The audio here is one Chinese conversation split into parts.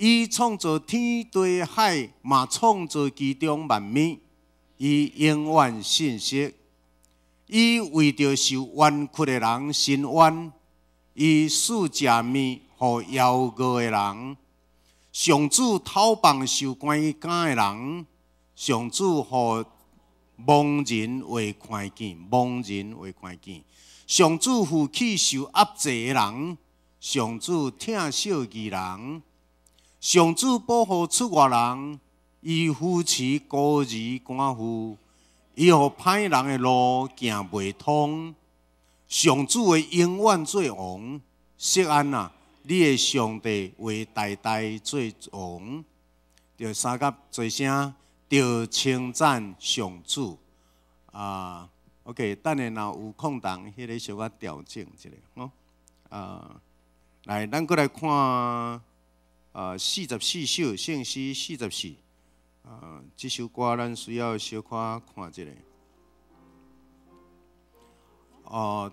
伊创造天地海，嘛创造其中万物。伊永远信息。伊为着受冤屈的人伸冤，伊赐食面予妖恶的人。上主讨棒受关监的人，上主予盲人为看见，盲人为看见。上主扶起受压制的人，上主疼惜义人。上主保护出外人，伊扶持孤儿寡妇，伊予歹人的路行袂通。上主会永远做王，锡安啊！你的上帝为代代做王。着三甲做声，着称赞上主。OK， 等下若有空档，迄个小可调整一下吼。来，咱过来看44首圣诗44。这首歌咱需要小可看一下。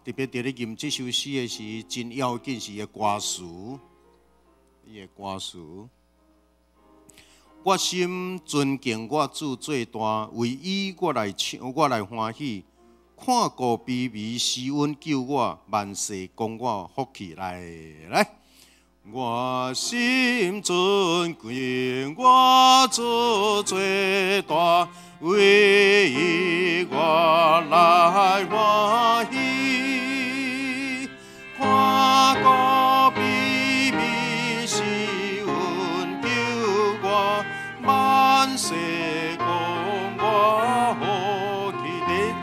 特别伫咧吟这首诗的是真要紧，是伊的歌词，伊的歌词。我心尊敬我主最大，为伊我来唱，我来欢喜。看顾卑微施恩救我，万世供我福气来。我心尊敬我主最大，为伊我来欢喜。看顾卑微施恩救我，万世供我福气。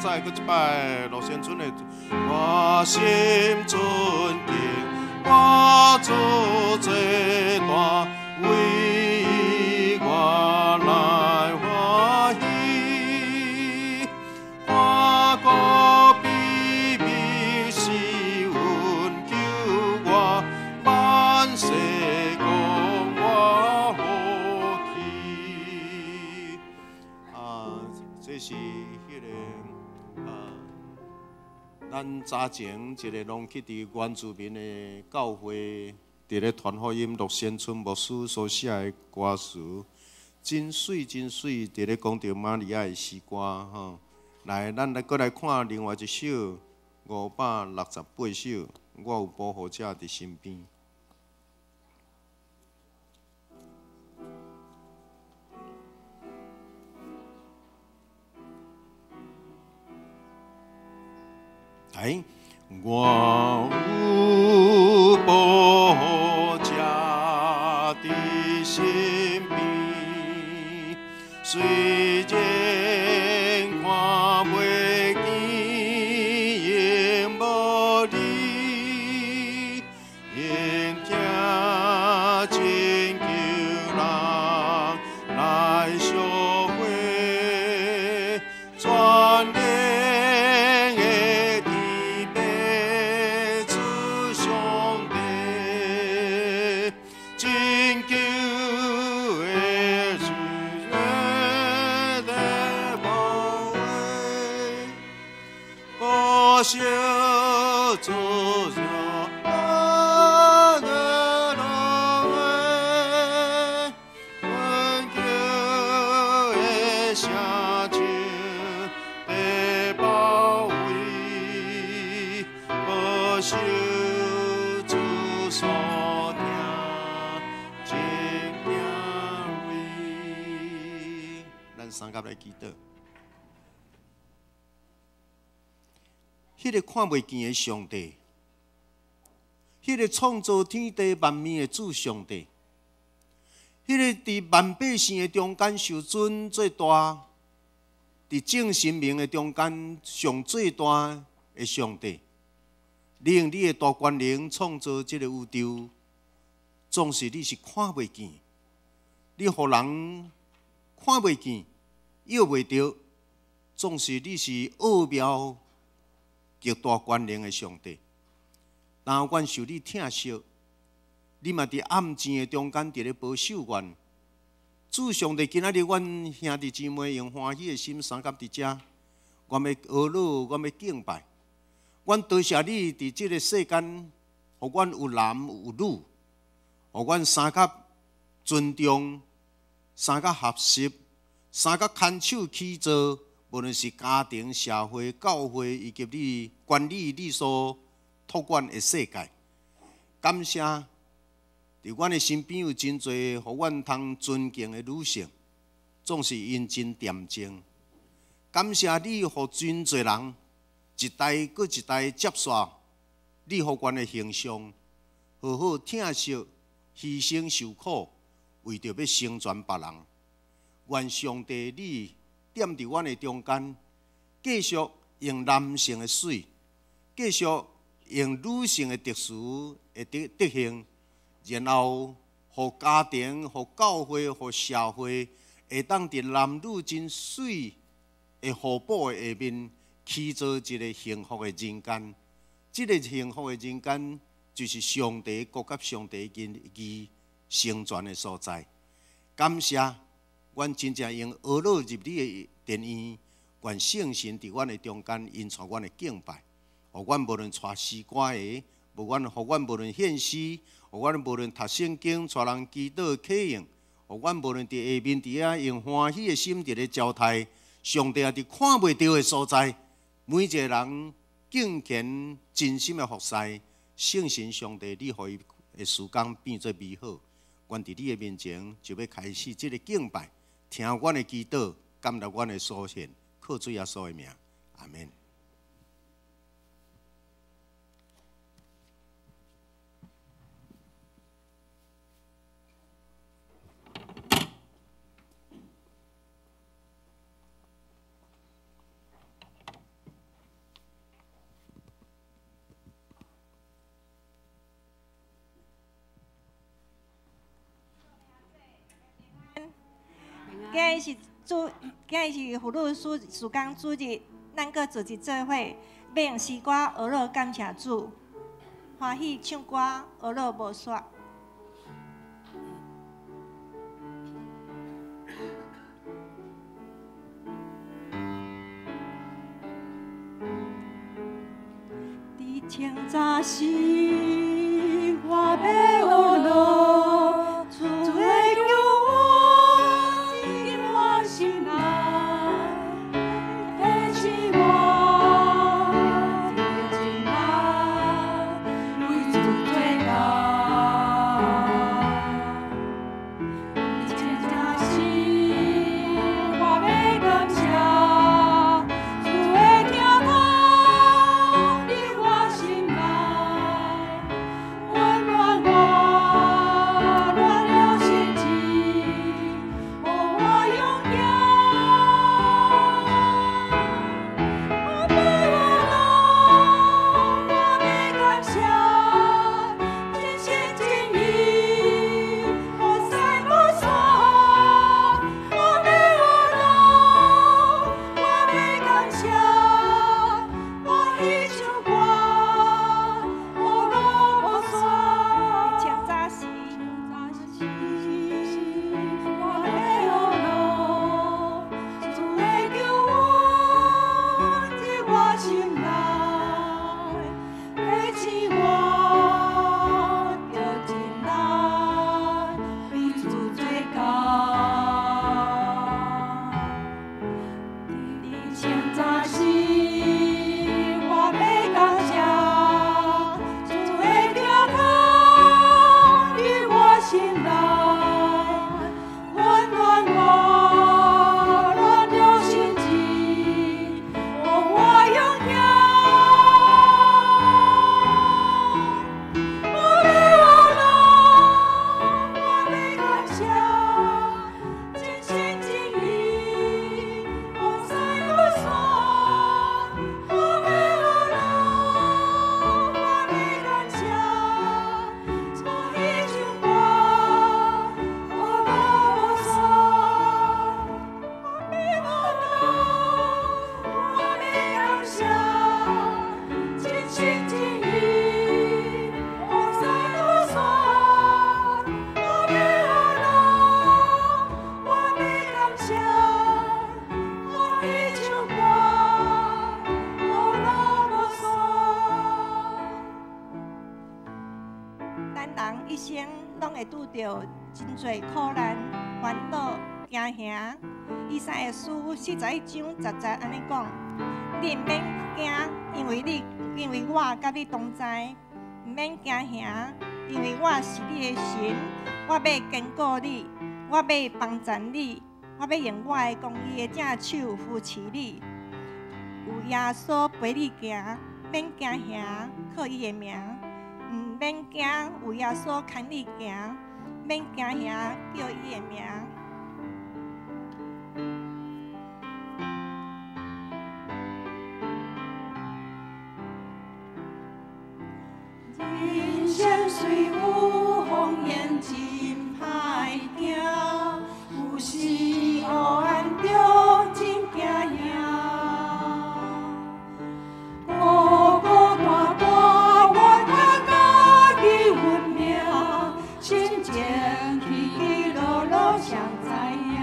再搁一摆，罗先尊的，我心尊敬。我主最大，为我来欢喜。看顾卑微施恩救我，万世供我福气。这是迄个咱早前一个拢去伫原住民的教会，伫咧传福音陆先春牧师所写的歌词，真水真水，伫咧讲着玛利亚的诗歌吼。来，咱搁来看另外一首568首，我有保护者伫身边。来，我有保护者伫身边，虽然看袂见，因无你，因听真求人来相会，全力。小主上的人诶，温柔的声唱在包围，无小主所听，真领会。咱三甲来祈祷。迄个看袂见的上帝，迄个创造天地万物的主上帝，迄个伫万百姓的中间受尊最大，伫众神明的中间上最大的上帝，你用你的大权能创造这个宇宙，总是你是看袂见，你互人看袂见，摇袂着，总是你是奥妙。极大权能的上帝，然后阮受你疼惜，你嘛伫暗氈的中间伫咧保守阮。主上帝今仔日，阮兄弟姊妹用欢喜的心三甲伫遮，阮要学乐，阮要敬拜。阮多谢你伫即个世间，互阮有男有女，互阮三甲尊重、三个合适、三个牵手起做，无论是家庭、社会、教会以及你管理你所托管的世界。感谢，伫阮的身边有真侪，互阮通尊敬的女性，总是因真恬静。感谢你，互真侪人一代搁一代接续你互阮的形象，好好疼惜、牺牲受苦，为着要成全别人。愿上帝你踮伫阮的中间，继续用男性的水，继续用女性的特殊的德行。然后，互家庭、互教会、互社会，会当伫男女真水的互补的下面，起造一个幸福的人间。这个幸福的人间，就是上帝国甲上帝义成全的所在。感谢，阮真正用学乐入你的殿院，愿圣神伫阮的中间，引带阮的敬拜，互阮无论带诗歌的，互阮无论献诗。互阮无论读圣经、带人祈祷启应，互阮无论伫下面伫遐用欢喜的心伫咧交代，上帝也伫看袂到的所在，每一个人敬虔真心的服侍，圣神上帝，你互伊的时间变做美好。愿伫你的面前就要开始这个敬拜，听阮的祈祷，感谢阮的所献，靠主耶稣的名，阿门。今日是妇女事工主日，咱搁组织做伙，要用诗歌学乐感谢主，欢喜唱歌学乐无煞。伫清早时，我要学乐，主会叫我进我心内，开启我的心内，为主做工。清早时，我要感谢。主会听我伫我心内。会拄着真侪苦难、烦恼、惊吓。以赛亚书41章10节安尼讲：你毋免惊，因为我甲你同在；毋免惊吓，因为我是你的神，我要坚固你，我要帮助你，我要用我的公义的正手扶持你。有耶稣陪你行，免惊吓，靠伊的名。毋免惊，有耶稣牵你行，免惊吓，叫伊的名。人生虽有风烟真歹行，有时黑暗中真惊吓。孤孤单单，我靠家己运命，心情起起落落谁知影？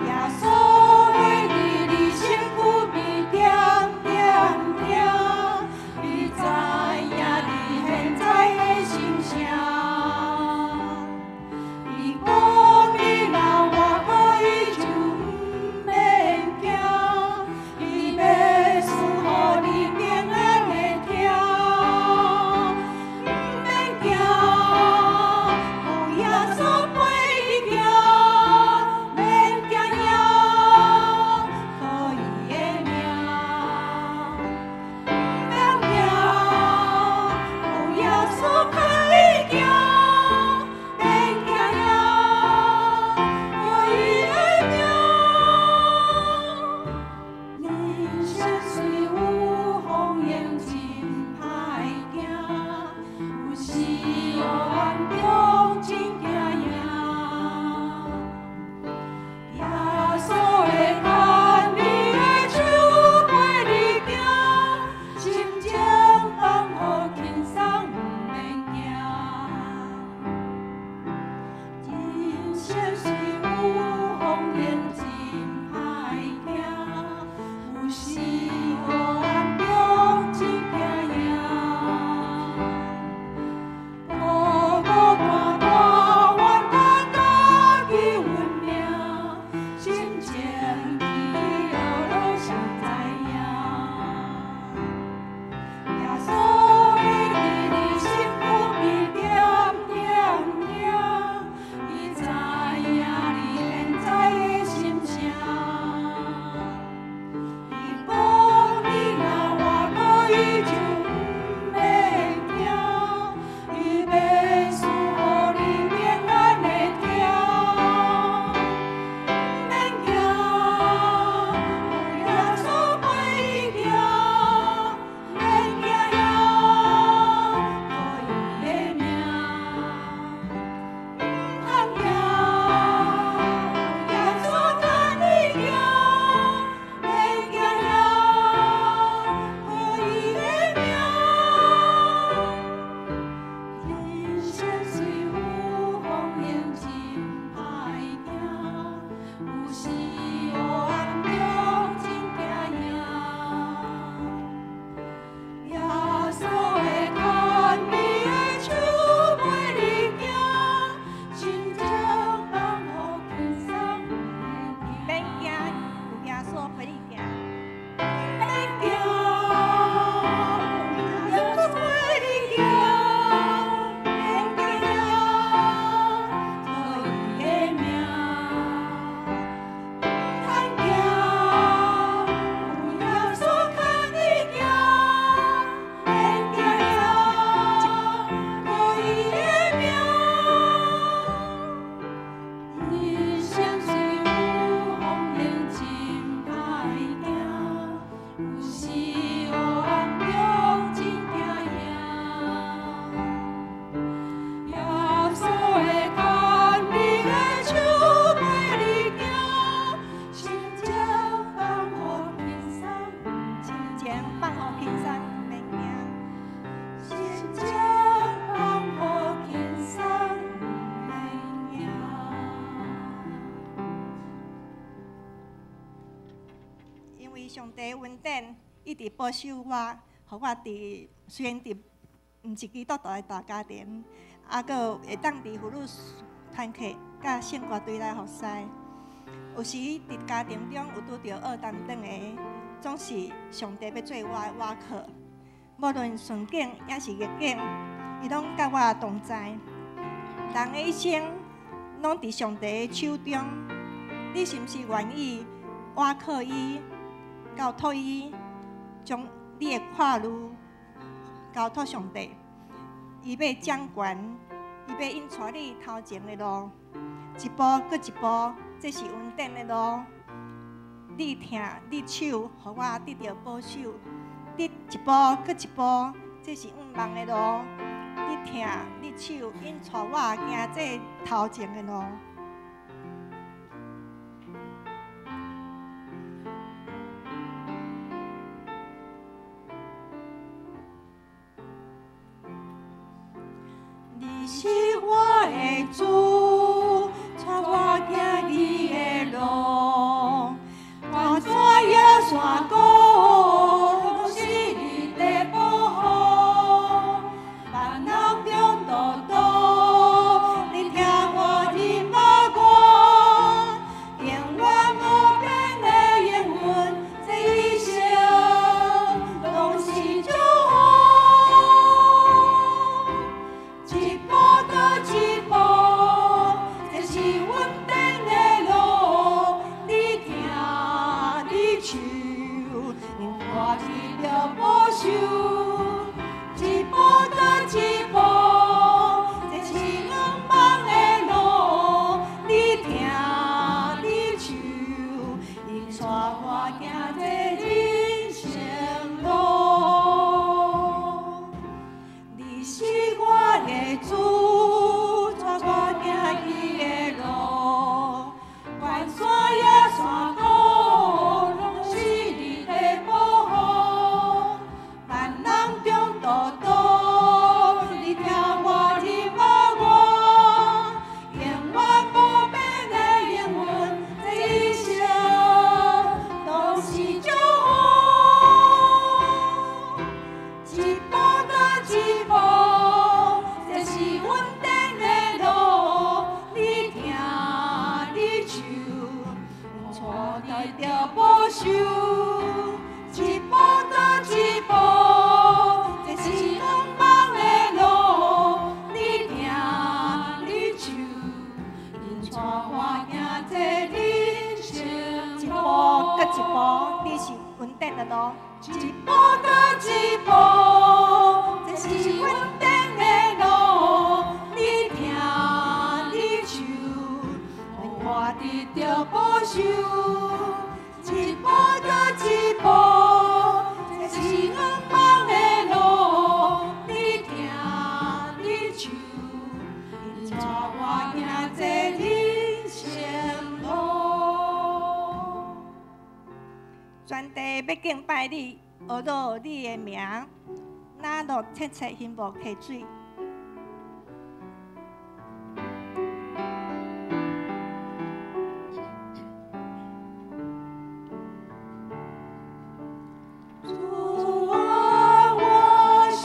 耶稣的日日辛苦比点点点。你知影你现在的心声？你讲你若我可以就毋免惊，伊要赐予你平安的听。毋免惊，有耶稣陪你行，免惊吓，靠伊的名。上帝恩典一直保守我，互我虽然伫毋是基督徒的大家庭，阁会当伫妇女团契甲圣歌队来服侍。有时伫家庭中有拄着恶担当的，总是上帝要做我的瓦靠。无论顺境也是逆境，伊拢甲我同在。人的一生拢伫上帝的手中，你是毋是愿意倚靠伊、交托伊，将你的跨路交托上帝？伊要掌权，伊要引带你头前的路，一步搁一步，这是稳定的路。你听，你手，互我得到保守。你一步搁一步，这是毋茫的路。你听，你手，引带我行这头前的路。你是我的主，带我行你的路，我怎样山高，拢是你在保护。万人中道道，你听我的目光，永远不变的应允，这一生拢是祝福。一步搁一步，这是稳定的路。你听，你手，因我得着保守。一步搁一步，这是远方的路。你听，你手，因带我行这人生路。你是我的主，带我行伊的路，关山也山高，拢是你在保护。万人中道道，你听我的目光，永远不变的应允，这一生都是祝福。一步搁一步，这是稳定的路。你听，你手，带着保守。一步搁一步，这是远方的路。你听，你手，因带我行这人生一步路。搁一步，你是稳定的路。一步搁一步，这是稳定的路。你听，你手，让我得着保守。一步搁一步，这是远方的路。你听，你手，因带我行这人生路。全地要敬拜你，学到你的名，哪落切切兴无溪水。主啊，我心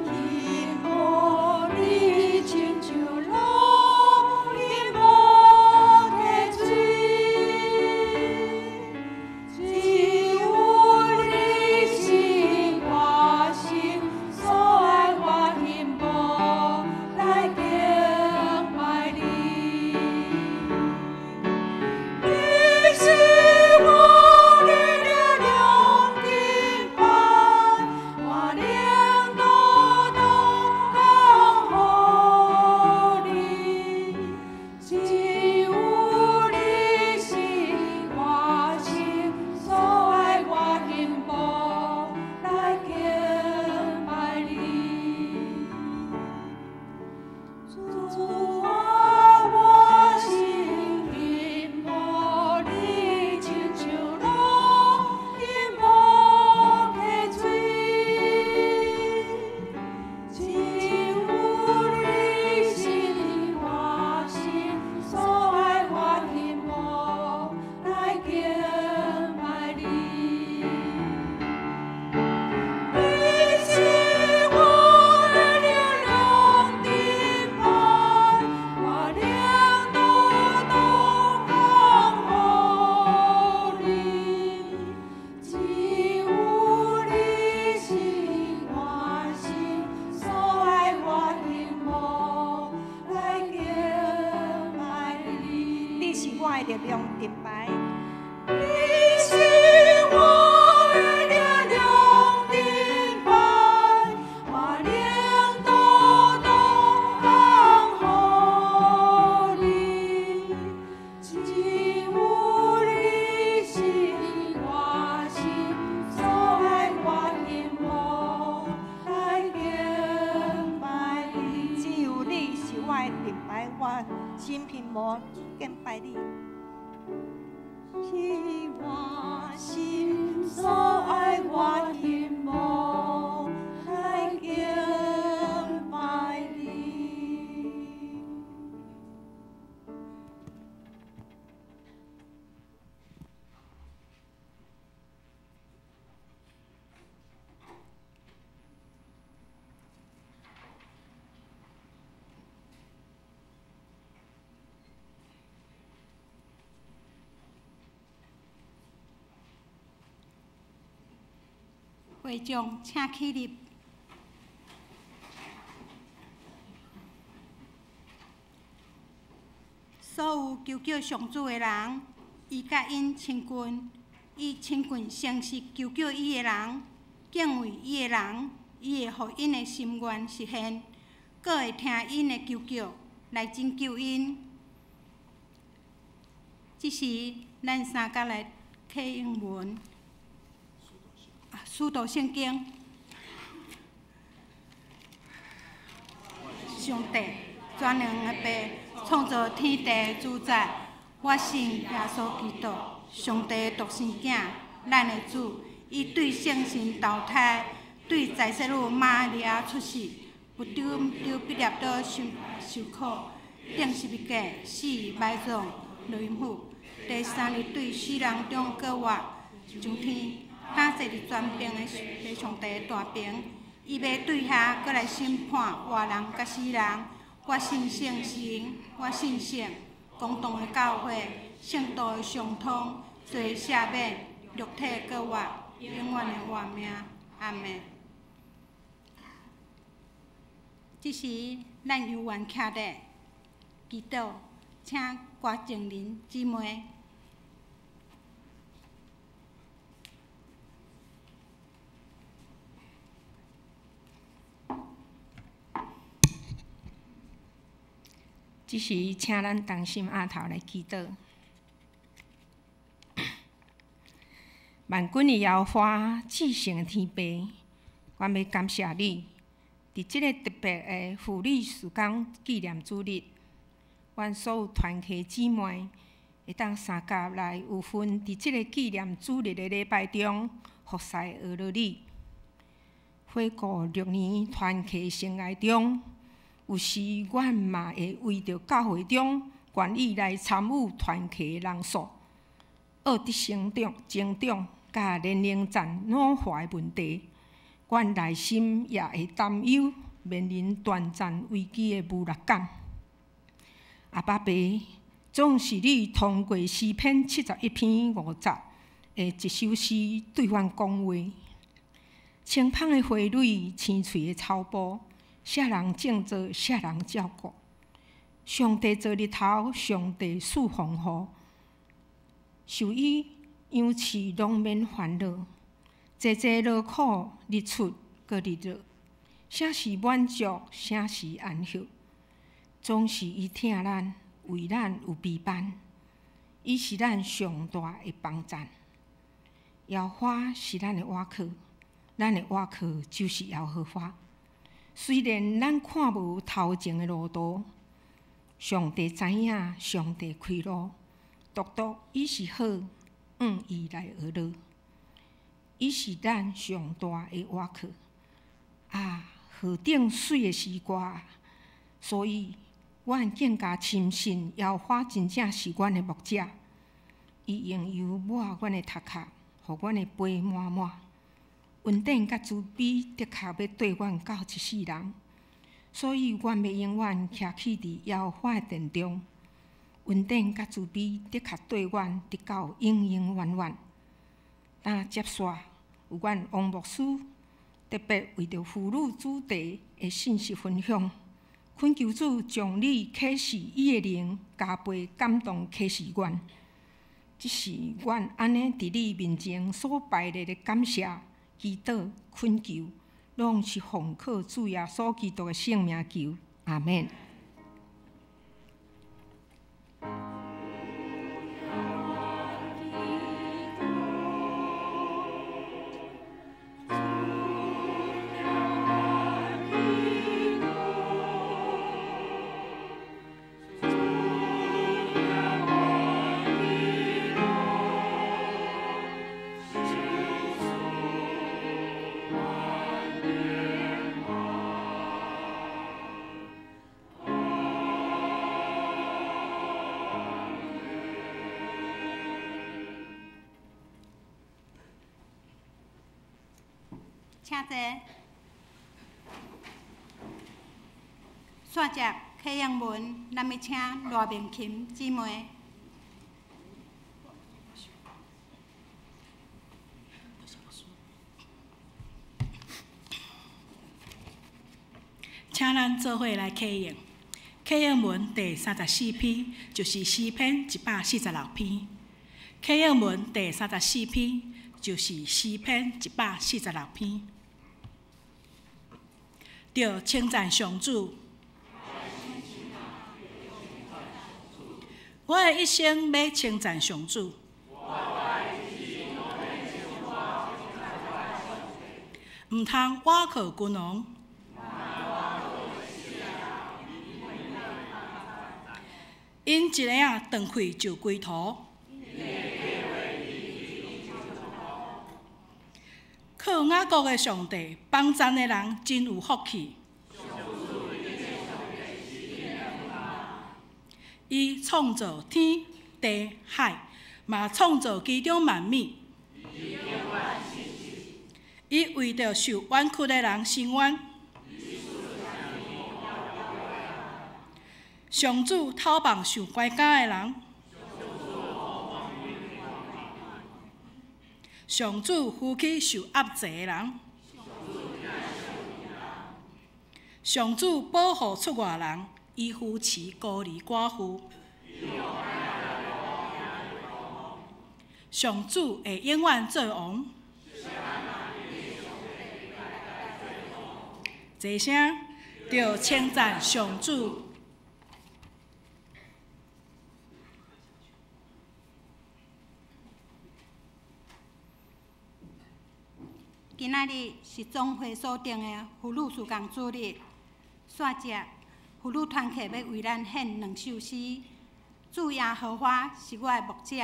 因无你亲像路因无溪水，只有你是我心所爱，我心的力量顶牌。你是我的力量顶牌，我领导东方好你，只有你是我心所爱，我眼目来敬拜你。只有你是我的顶牌，我心平无敬拜你。是我心所爱，我眼目来敬拜你。会众请起立。所有求救上主的人，伊甲因亲近，以亲近诚实求救伊的人，敬畏伊的人，伊会互因的心愿实现，阁会听因的求救来拯救因。这时，咱三甲来启英文。使徒圣经，上帝全能的爸，创造天地的主宰，我信耶稣基督，上帝的独生囝，咱的主。伊对圣神投胎，对在世女玛利亚出世，不丢毕业岛受苦，钉十字架，死埋葬，落阴府。第三日对死人中搁活，上天。他坐伫全边的上帝的大边，伊要对遐搁来审判活人甲死人。我信圣神，我信圣，公堂的教会，圣道的相通，罪赦免，肉体搁活，永远的活命。阿门。这时，咱犹原徛伫祈祷，请郭静玲姊妹。这时，请咱同心额头来祈祷。万军的耶和华，至圣的天父，我要感谢你，伫即个特别的妇女事工纪念主日，阮所有团契姊妹会当相甲来有份伫即个纪念主日的礼拜中，服侍学了你。回顾6年团契生涯中，有时，阮嘛会为着教会中愿意来参与团契的人数，学得成长，甲年龄层老化的问题，阮内心也会担忧面临短暂危机的无力感。阿爸爸，总是你通过诗篇71篇50的一首诗对阮讲话：清芳的花蕊，青翠的草坡。啥人种作，啥人照顾。上帝做日头，上帝赐风雨，受伊养饲，拢免烦恼。济济劳苦，日出搁日落，啥是满足，啥是安息。总是伊疼咱，为咱有陪伴。伊是咱上大的帮赞。耶和华是咱的倚靠，咱的倚靠就是耶和华。虽然咱看无头前的路途，上帝知影，上帝开路，独独伊是好，伊来学乐。伊是咱上大的倚靠。河顶水的诗歌，所以阮更加深信耶和华真正是阮的牧者。伊用油抹阮的头壳，互阮的背满满。恩典甲慈悲的确要对阮到一世人，所以阮要永远徛起伫耶和华的殿中。恩典甲慈悲的确对阮直到永永远远。接续有阮王牧师特别为着妇女主题的信息分享，恳求主将你启示伊的灵，加倍感动启示阮。这是阮安尼伫你面前所摆列的感谢、祈祷、恳求，拢是奉靠主耶稣基督的圣名求。阿免。请坐。线接启英文，咱要请罗明琴姊妹。请咱做伙来启应。启应文第34篇就是诗篇146篇。启应文第34篇就是诗篇146篇。着称赞上主。我的一生要称赞上主。毋通倚靠君王。因一个啊断开就归途。靠雅各的上帝帮赞的人真有福气。伊创造天地海，嘛创造其中万物。伊为着受冤屈的人伸冤。上主讨放受拐赶的人。上主扶起受压制的人。上主保护出外人，伊扶持孤儿寡妇。上主会永远做王。一声，着称赞上主。今仔日是总会所定的妇女事工主日，线接妇女团契要为咱献2首诗。主耶和华是我的牧者，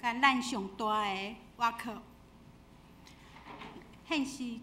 甲咱上大的倚靠。献诗。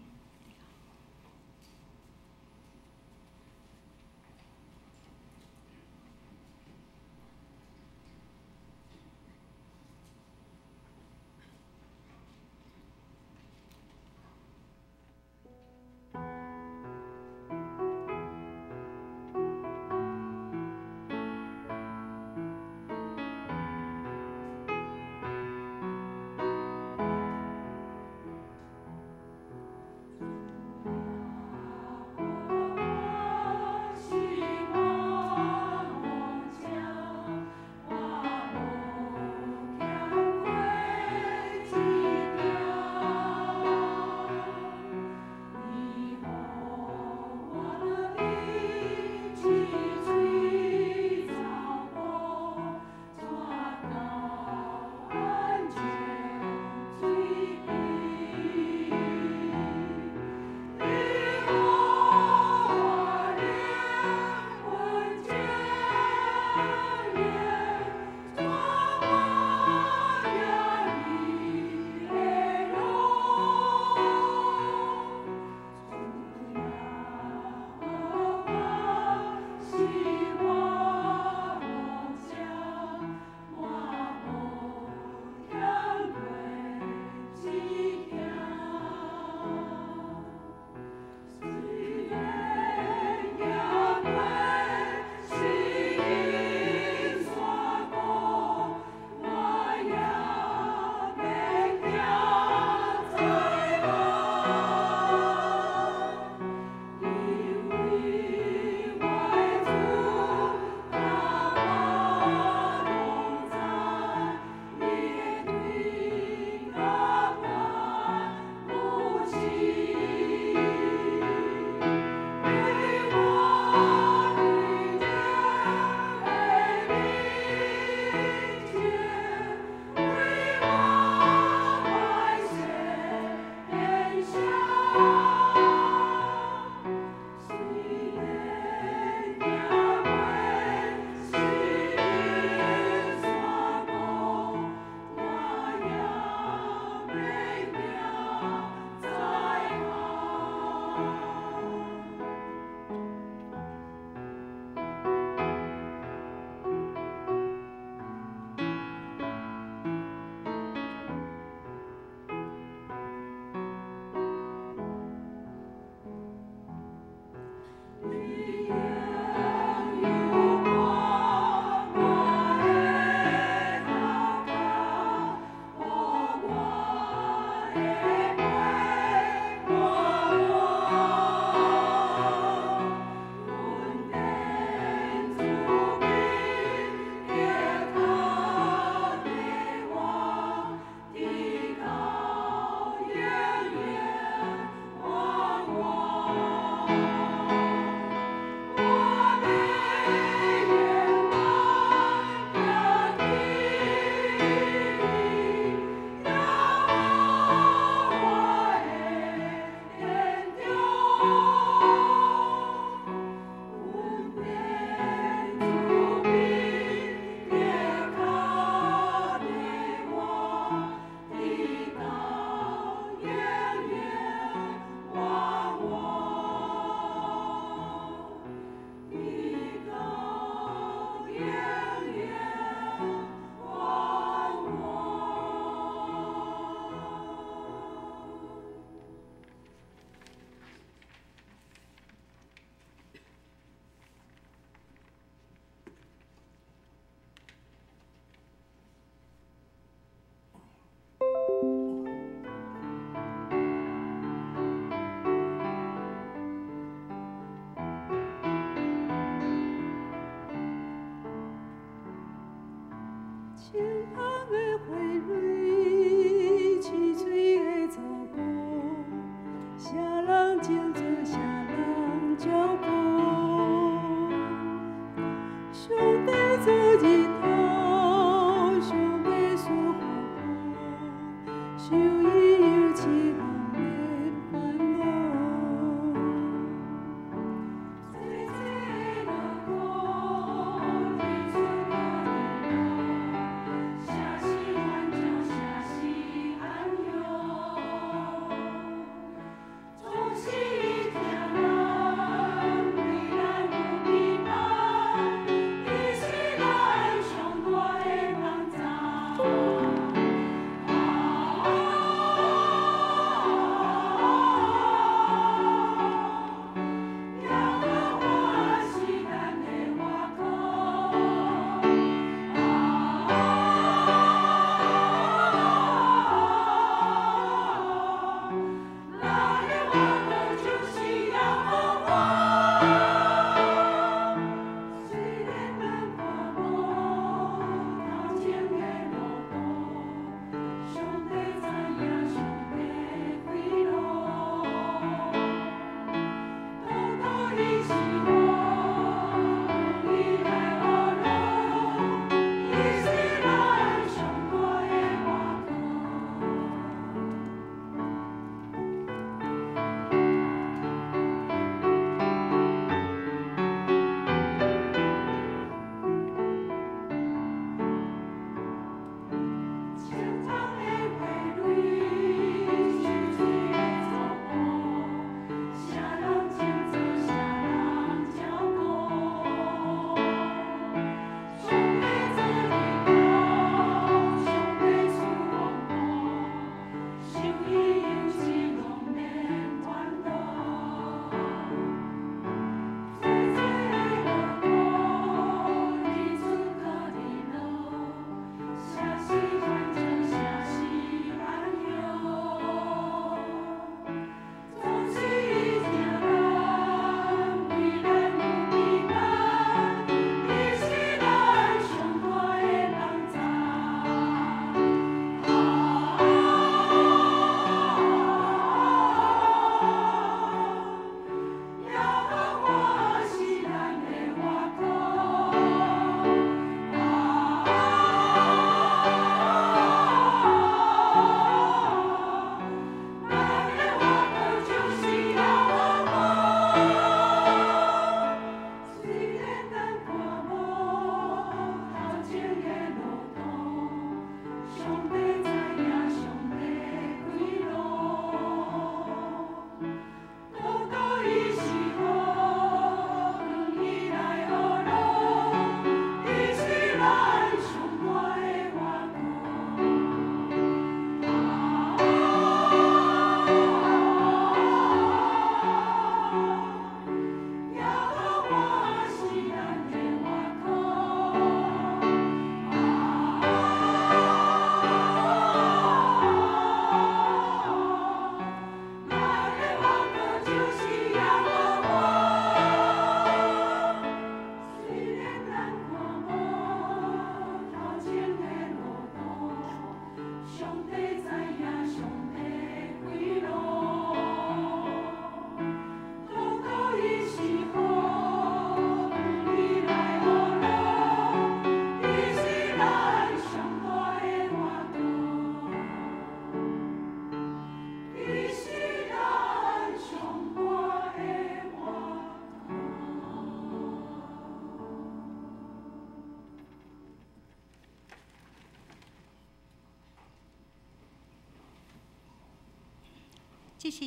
这是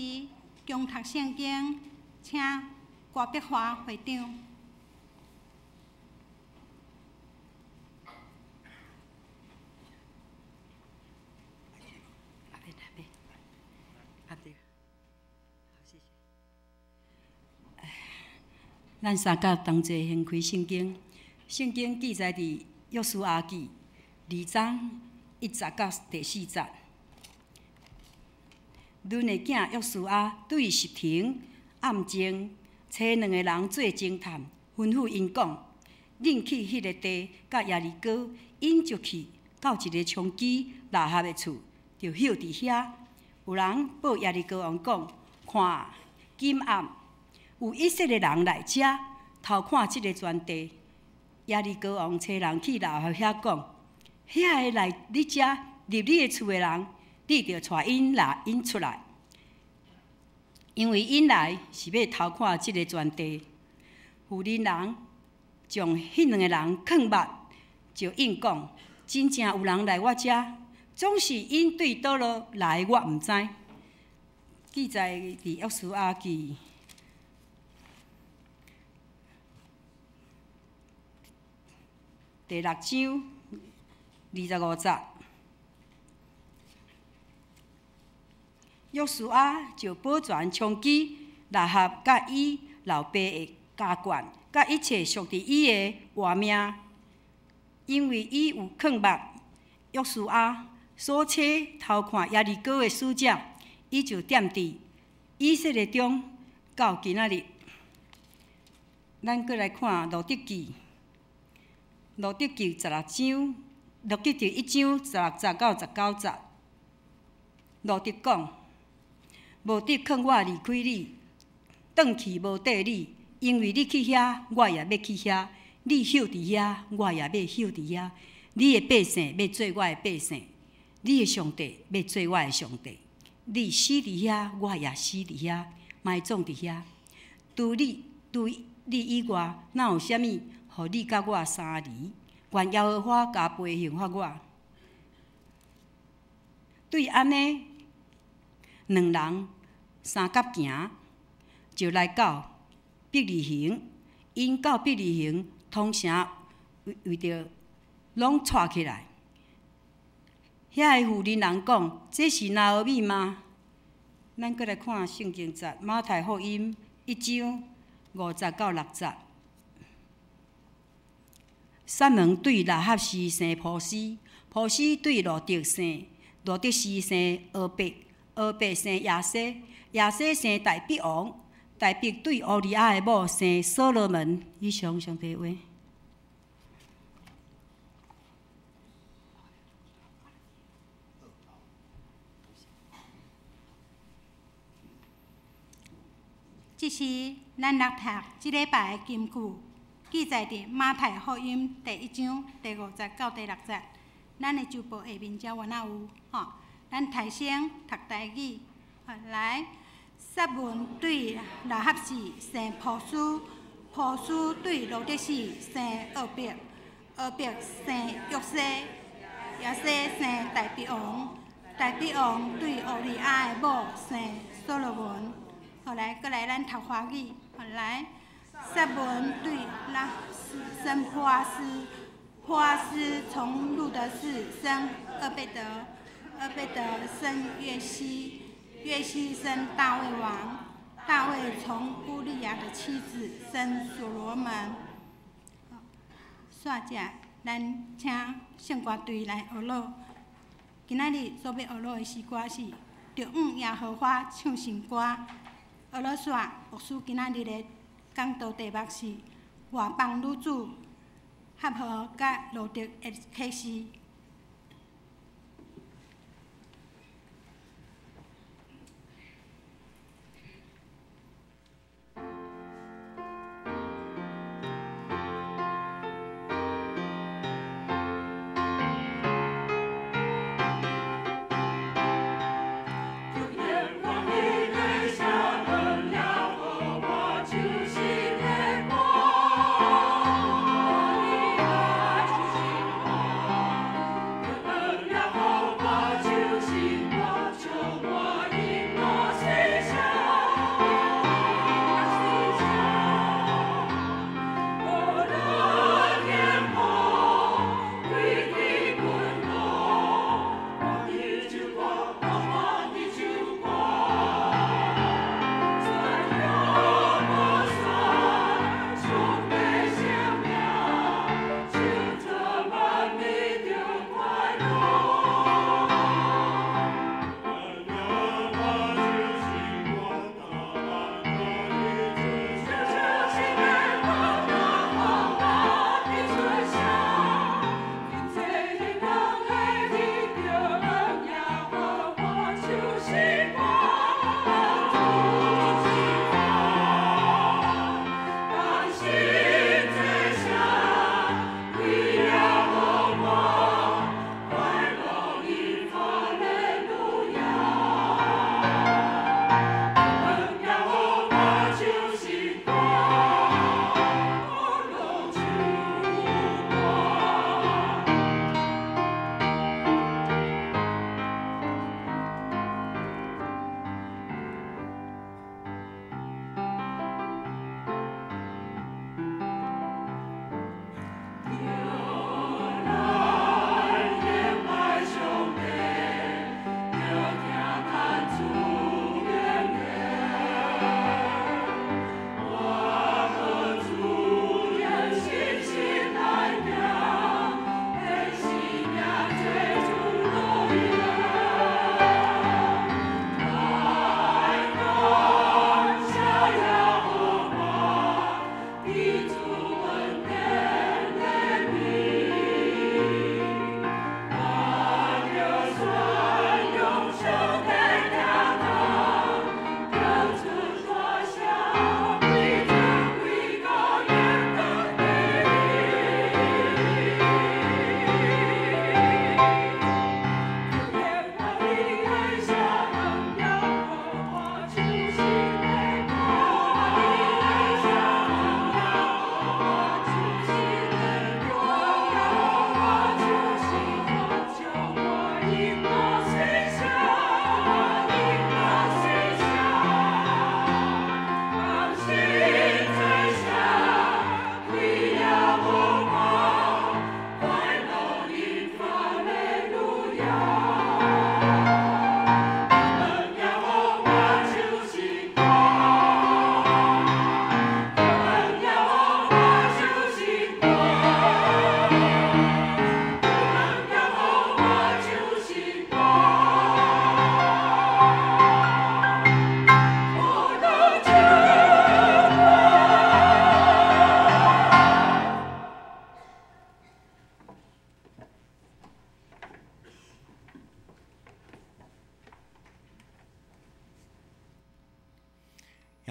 共读圣经，请郭碧华会长。咱三甲同齐掀开圣经，圣经记载伫约书亚记2章1节到第4节。恁的囝约书亚对实庭暗前找2个人做侦探，吩咐因讲：恁去迄个地，甲耶利哥引就去，到一个冲击拉合的厝，就休伫遐。有人报耶利哥王讲，看今暗有以色列人来遮偷看即个全地。耶利哥王找人去拉合遐讲，遐个来你遮入你的厝的人，你着带因出来，因为因来是要偷看即个全地。妇人人将迄两个人囥捌，就应讲，真正有人来我遮，总是因对倒落来，我毋知。记载伫约书亚记第6章25节。约书亚就保全冲击拉合甲伊老爸的家眷，甲一切属伫伊的活命，因为伊有囥捌约书亚所找偷看耶利哥的使者，伊就踮伫以色列中到今仔日。咱搁来看路得记16章，路得记1章16节到19节。路得讲，无得劝我离开你，转去无缀你，因为你去遐，我也要去遐；你休伫遐，我也要休伫遐。你的百姓要做我的百姓，你的上帝要做我的上帝。你死伫遐，我也死伫遐，埋葬伫遐。除你以外，哪有啥物，互你甲我相离？愿耶和华加倍刑罚我。对安尼，两人三角行，就来到伯利恒。因到伯利恒，通城为着拢带起来。遐个妇人人讲：“这是拿俄米吗？”咱搁来看圣经节，马太福音1章50到6节。撒门对拉合氏生波斯，波斯对路得生，路得氏生俄伯，俄伯生亚西，亚西生大必王，大必对乌利亚的某生所罗门。以上上帝话。这是咱来读即礼拜的金句，记载伫马太福音第1章第50到第6节。咱的周报下面才有哪有吼？咱提先读台语，来。撒门对拉合氏生波斯，波斯对路得氏生俄伯，俄伯生约西，约西生大必王，大必王对乌利亚的某生所罗门。后来，搁来咱读华语，后来撒门对拉生波斯，波斯从路得氏生俄贝德，俄贝德生约西。约西生大卫王，大卫从乌利亚的妻子生所罗门。煞者，咱请圣歌队来学录。今仔日所要学录的诗歌是：着往耶和华唱新歌。学录煞，牧师今仔日的讲道题目是：外邦女子合和甲路得的启示。我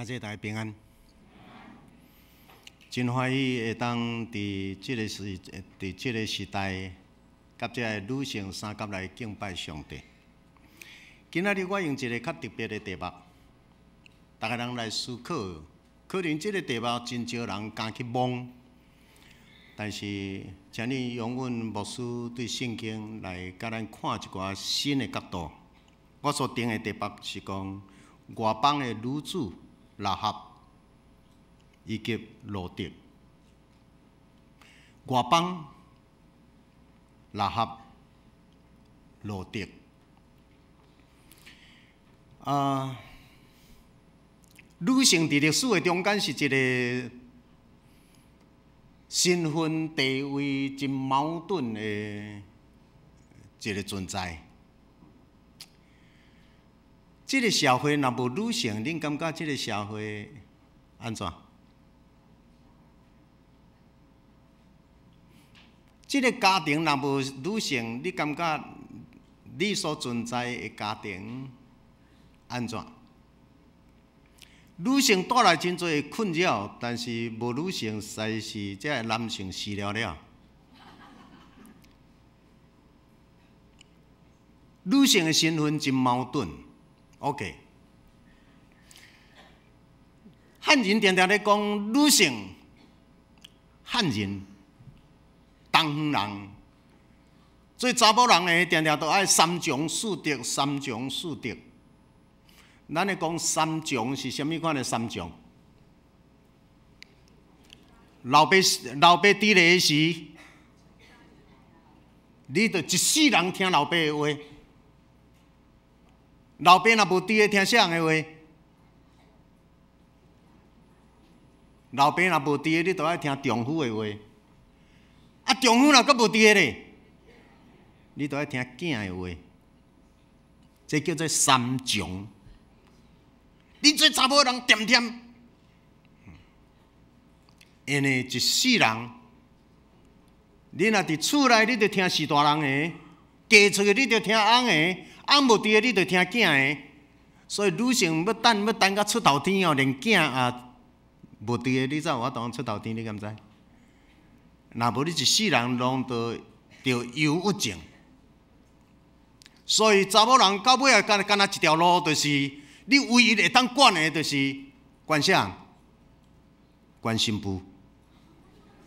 感谢大家平安。真欢喜会当伫即个时代，甲即个女性三甲来敬拜上帝。今仔日我用一个较特别的题目，大家人来思考。可能即个题目真少人敢去摸，但是请你用阮牧师对圣经来甲咱看一寡新的角度。我所定的题目是讲外邦的女子拉合以及罗德。外邦拉合罗德。女性伫历史的中间是一个身份地位真矛盾的一个存在。这个社会若无女性，恁感觉这个社会安怎？这个家庭若无女性，你感觉你所存在的家庭安怎？女性带来真侪困扰，但是无女性，实在是这男性死了了。女性的身份真矛盾。OK， 汉人常常咧讲女性，汉人、东方人，做查某人的常常都爱三从四德，三从四德。咱咧讲三从是虾米款的三从？老爸伫咧时，你着一世人听老爸的话。老爸若无伫咧听啥人的话？老爸若无伫咧，你着爱听丈夫的话。啊，丈夫若阁无伫咧咧，你着爱听囝的话。这叫做三从。你做查某人点点，因为一世人，你若伫厝内，你着听是大人的；嫁出去，你着听翁的。翁无伫个，你着听囝的，所以女性要等到出头天哦，连囝啊无伫个，你才有法度出头天，你敢知？若无你一世人拢着忧郁症。所以查某人到尾啊，干那一条路，就是你唯一会当管的，就是管啥？管新妇。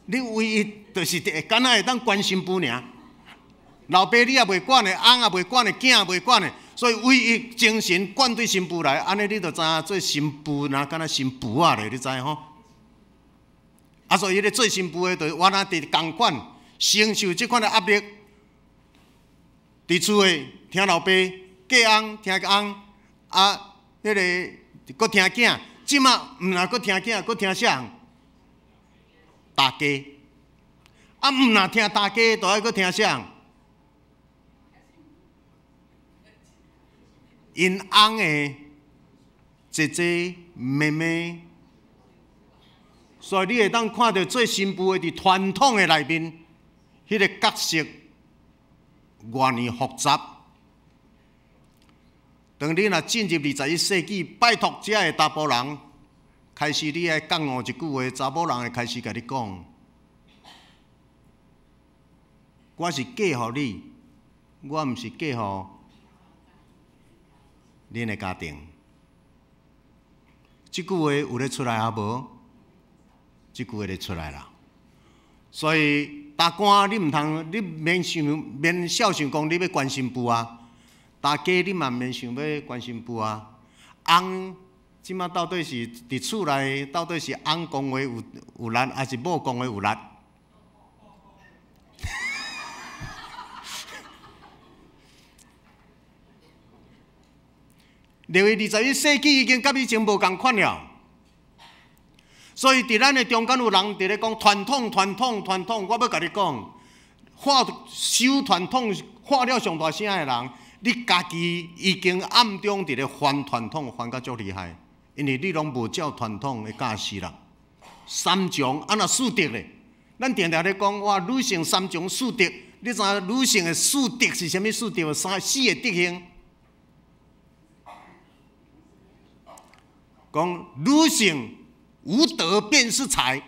你唯一就是干那会当管新妇尔。老爸你也袂管的，翁也袂管的，囝也袂管的，所以唯一精神灌对新妇来，安尼你就知影做新妇若敢若新妇仔咧，你知吼？啊，所以咧做新妇的，就原来伫共款承受即款的压力，伫厝诶听老爸，嫁翁听翁，啊，迄个搁听囝，即马毋若搁听囝，搁听啥人？大家，啊，毋若听大家，就爱搁听啥人？因翁的姐姐、妹妹，所以你会当看到做新妇的伫传统的内面，迄个角色偌尼复杂。当你若进入21世纪，拜托遮个查甫人，开始你爱讲我一句话，查某人会开始甲你讲，我是嫁互你，我毋是嫁互恁的家庭，即句话有咧出来啊无？即句话咧出来啦。所以大官你毋通，你免小想讲你要关心妇啊。大家你嘛免想要关心妇啊。翁即马到底是伫厝内，到底是翁讲话有力，还是某讲话有力？21世纪已经甲以前无共款了，所以伫咱的中间有人伫咧讲传统，我要甲你讲，收传统喊了上大声的人，你家己已经暗中伫咧翻传统，翻到足厉害，因为你拢无照传统的教示啦。三从安那四德咧？咱常常咧讲哇，女性三从四德，你知影女性的四德是啥物四德？四个德行。讲女性无德便是财，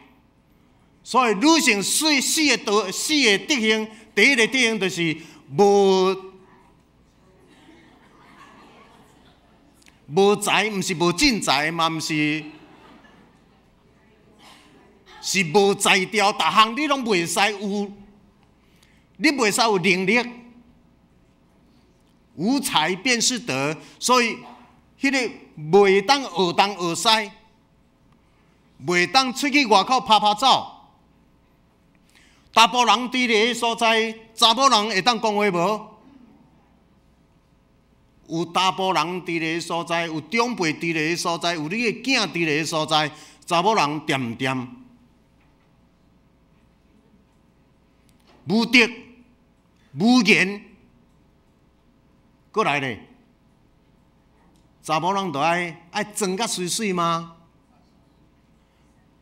所以女性四个德行，第一个德行就是无财，毋是无进财，嘛毋是无才调，逐项你拢袂使有，你袂使有能力。无才便是德，所以迄个袂当学东学西，袂当出去外口拍拍走。查甫人伫咧所在，查某人会当讲话无？有查甫人伫咧所在，有长辈伫咧所在，有你的囝伫咧所在，查某人掂毋掂？无德无言。过来咧，查某人就爱装甲水水吗？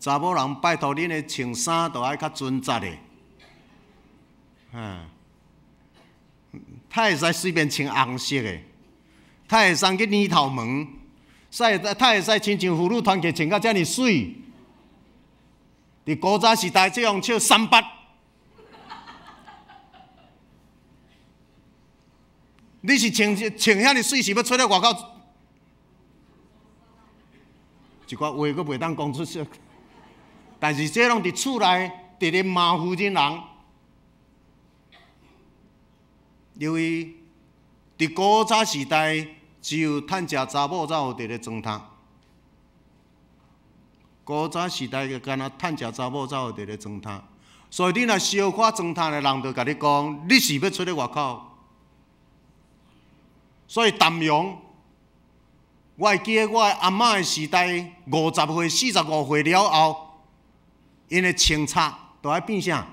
查某人拜托恁的穿衫就爱较准则的，他会使随便穿红色的，他会送去泥头门，他会使亲像妇女团契穿甲遮尔水。伫古早时代，这样笑38。你是穿遐尼水，是要出来外口？一寡话佫袂当讲出声，但是这拢伫厝内直直骂妇人人，因为伫古早时代只有趁食查某才有直直装摊。古早时代就干那趁食查某才有直直装摊，所以你若小可装摊的人，就甲你讲，你是要出来外口。所以淡阳，我会记得我阿嬷的时代，50岁、45岁了后，因的穿插都爱变啥？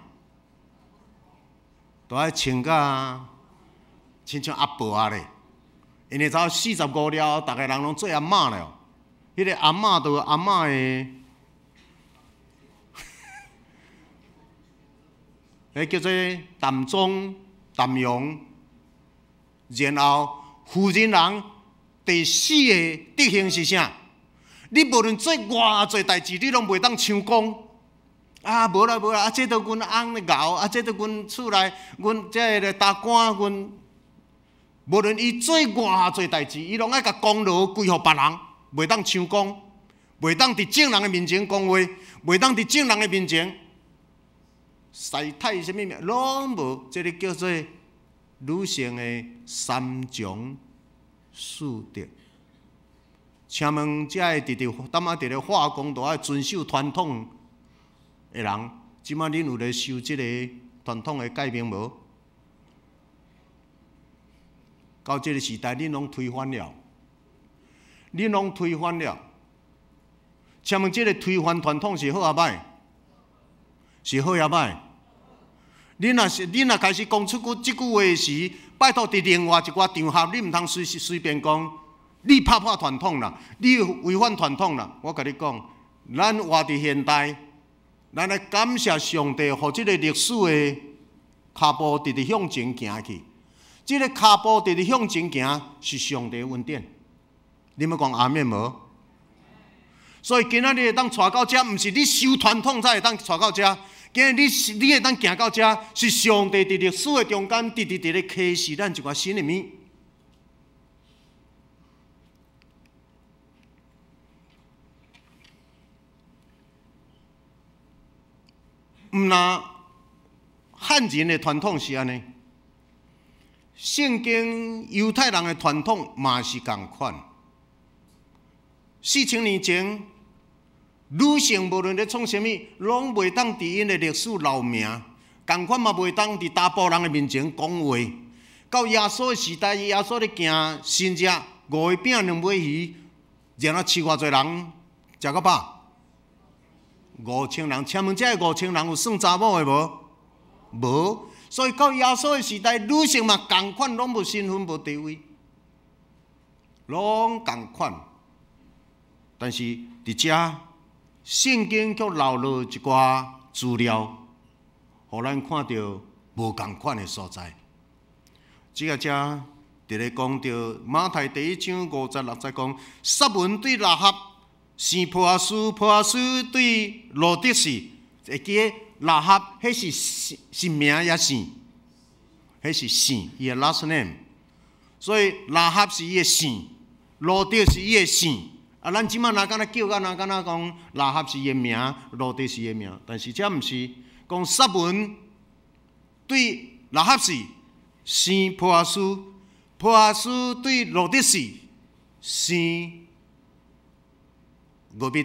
都爱穿甲亲像阿婆啊咧。因为到45了后，逐个人拢做阿嬷了。迄个阿嬷就阿嬷的，迄叫做淡妆、淡阳，然后。妇人人第四个德行是啥？你无论做偌侪代志，你拢袂当抢功。啊，无啦，啊，这都阮翁咧熬，啊，这都阮厝内，阮这个大官，阮无论伊做偌侪代志，伊拢爱甲功劳归互别人，袂当抢功，袂当伫众人的面前讲话，袂当伫众人的面前晒太什么物，拢无。这个叫做女性的三从四德。请问，遮个直直化工，都爱遵守传统的人，即摆恁有咧受即个传统的改变无？到即个时代，恁拢推翻了，恁拢推翻了。请问，即个推翻传统是好也歹？是好也歹？恁若开始讲出即句话时，拜托伫另外一寡场合，你毋通随便讲，你拍破传统啦，你违反传统啦。我甲你讲，咱活伫现代，咱来感谢上帝，互即个历史的脚步直直向前行去。即个脚步直直向前行，是上帝的恩典。你们讲阿免无？所以今仔日会当带到遮，毋是你修传统才会当带到遮。今日你会当行到遮，是上帝伫历史的中间，直直咧启示咱一寡新的物。毋那汉人的传统是安尼，圣经犹太人的传统嘛是共款。4000年前，女性无论咧创啥物，拢袂当伫因的历史留名，共款嘛袂当伫查甫人的面前讲话。到耶稣的时代，耶稣咧行新约，5个饼2尾鱼，然后饲偌侪人食到饱？5000人，请问这5000人有算查某的无？无，所以到耶稣的时代，女性嘛共款，拢无身份无地位，拢共款。但是伫遮，圣经却留落一寡资料，互咱看到无共款的所在。即个遮伫咧讲到马太第1章56节讲，撒文对拉合生波阿斯，波阿斯对罗德是，会记个拉合，迄是名也姓，迄是姓，伊个 last name。所以拉合是伊个姓，罗德是伊个姓。啊，咱即摆若敢若叫甲若敢若讲拉合是伊个名，罗德是伊个名，但是这毋是讲撒文对拉合是生波阿斯，波阿斯对罗德是生。俄别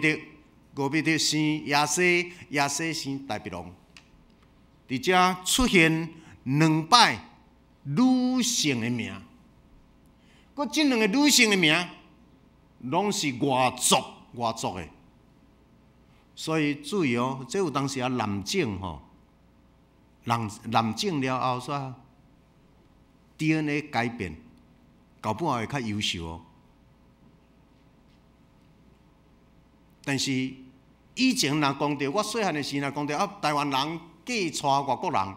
特生亚西，亚西生大鼻龙。伫遮出现2摆女性的名，佮即2个女性的名，拢是外族的。所以注意哦，这有当时啊男性吼，男性了后煞 DNA 改变，搞不好会较优秀哦。但是以前若讲到我细汉的时，若讲到台湾人嫁娶外国人，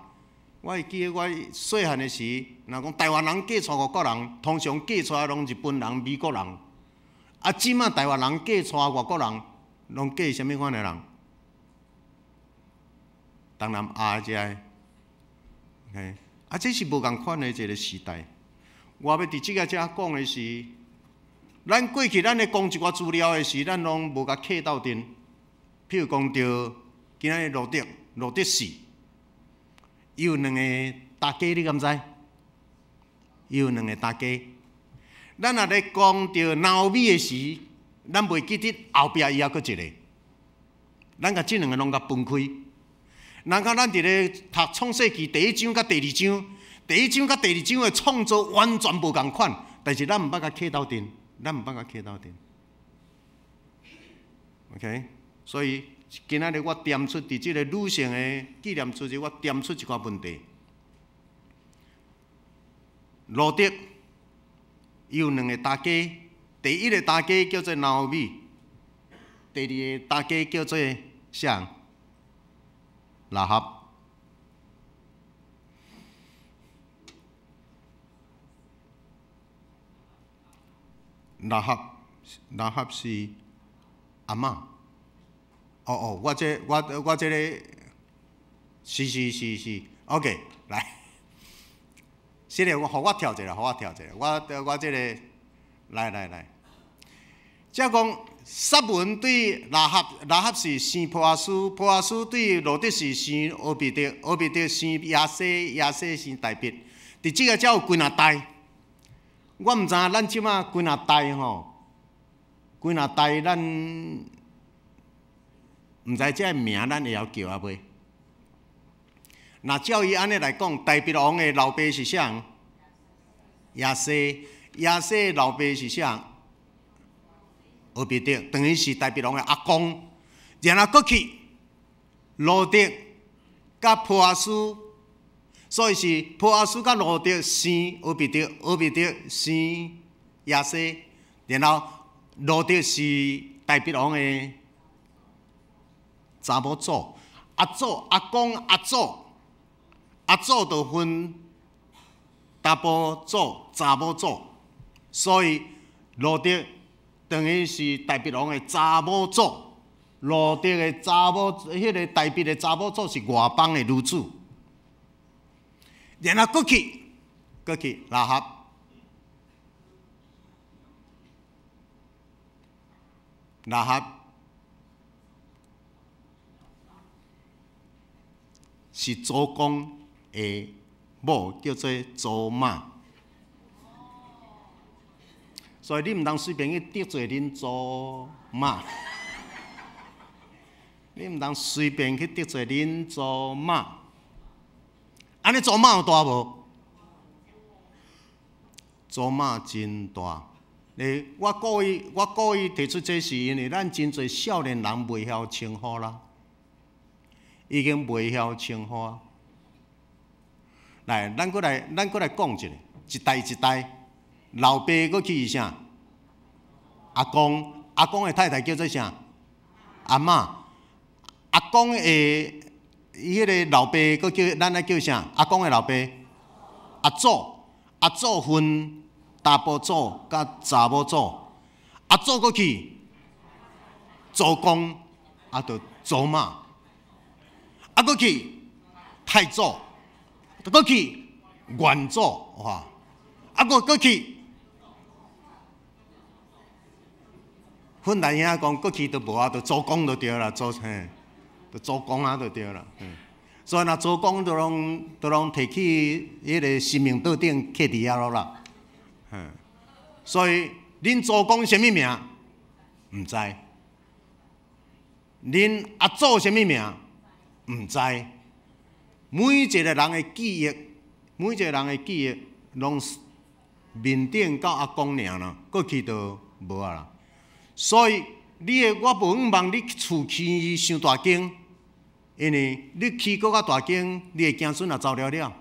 我会记得我细汉的时，若讲台湾人嫁娶外国人，通常嫁娶拢日本人、美国人。啊，即马台湾人嫁娶外国人，拢嫁啥物款的人？当然亚遮的 ，OK， 啊，这是无共款的一个时代。我要伫即个遮讲的是。咱过去咱咧讲一寡资料的时，咱拢无甲客到阵。譬如讲到今仔日罗德氏，伊有2个大家，你敢知？伊有2个大家。咱若咧讲到纳米的时，咱袂记得后壁伊还佫一个。咱甲即2个拢甲分开。人甲咱伫咧读创世纪第1章甲第2章，第1章甲第2章的创造完全无共款，但是咱毋捌甲客到阵。咱毋捌甲客到阵 ，OK， 所以今仔日我点出伫即个女性的纪念处，我点出一寡问题。罗德有2个大家，第1个大家叫做拿俄米，第2个大家叫做啥？拉合。拉合是阿嬷。哦，我这个是 ，OK， 来，现在互我跳一下，我这个来，即讲撒文对拉合是生波阿斯，波阿斯对罗德是生俄别特生亚西生大别，伫即个才有几若代。我毋知影咱即马几若代吼，几若代咱毋知这名咱会晓叫啊袂？若照伊安尼来讲，大鼻王的老爸是啥？亚西的老爸是啥？俄别特，等于是大鼻王的阿公。然后过去罗德甲波阿斯。所以是波阿斯甲罗德生俄别特生亚西，然后罗德是大鼻王的查某祖，阿公阿祖就分查甫祖、查某祖，所以罗德等于是大鼻王的查某祖，罗德的查某，迄个大鼻的查某祖是外邦的女子。然后过去拉合，是祖公的某，叫做祖妈。所以你毋通随便去得罪恁祖妈，你毋通随便去得罪恁祖妈。安尼祖妈有大无？祖妈真大。我故意提出这是因为咱真侪少年人袂晓称呼啦，已经袂晓称呼啊。来，咱过来讲一下，一代，老爸过去是啥？阿公的太太叫做啥？阿嬷。阿公的迄个老爸，佫叫咱来叫啥？阿公的老爸，阿祖分查甫祖甲查某祖，阿祖佫去周公，啊，就周马，啊，搁去太祖，搁去元祖，哇，啊，搁去。阮大兄讲，过去都无啊，就周公就对啦，周嘿，就周公啊就对啦。所以若周公都拢摕去迄个神明桌顶刻伫遐咯啦。所以恁祖公什么名？毋知。恁阿祖什么名？毋知。每一个人的记忆，拢面顶到阿公尔啦，过去都无啊啦。所以我无望你厝起伤大间，因为你起搁较大间，你的子孙也走了了。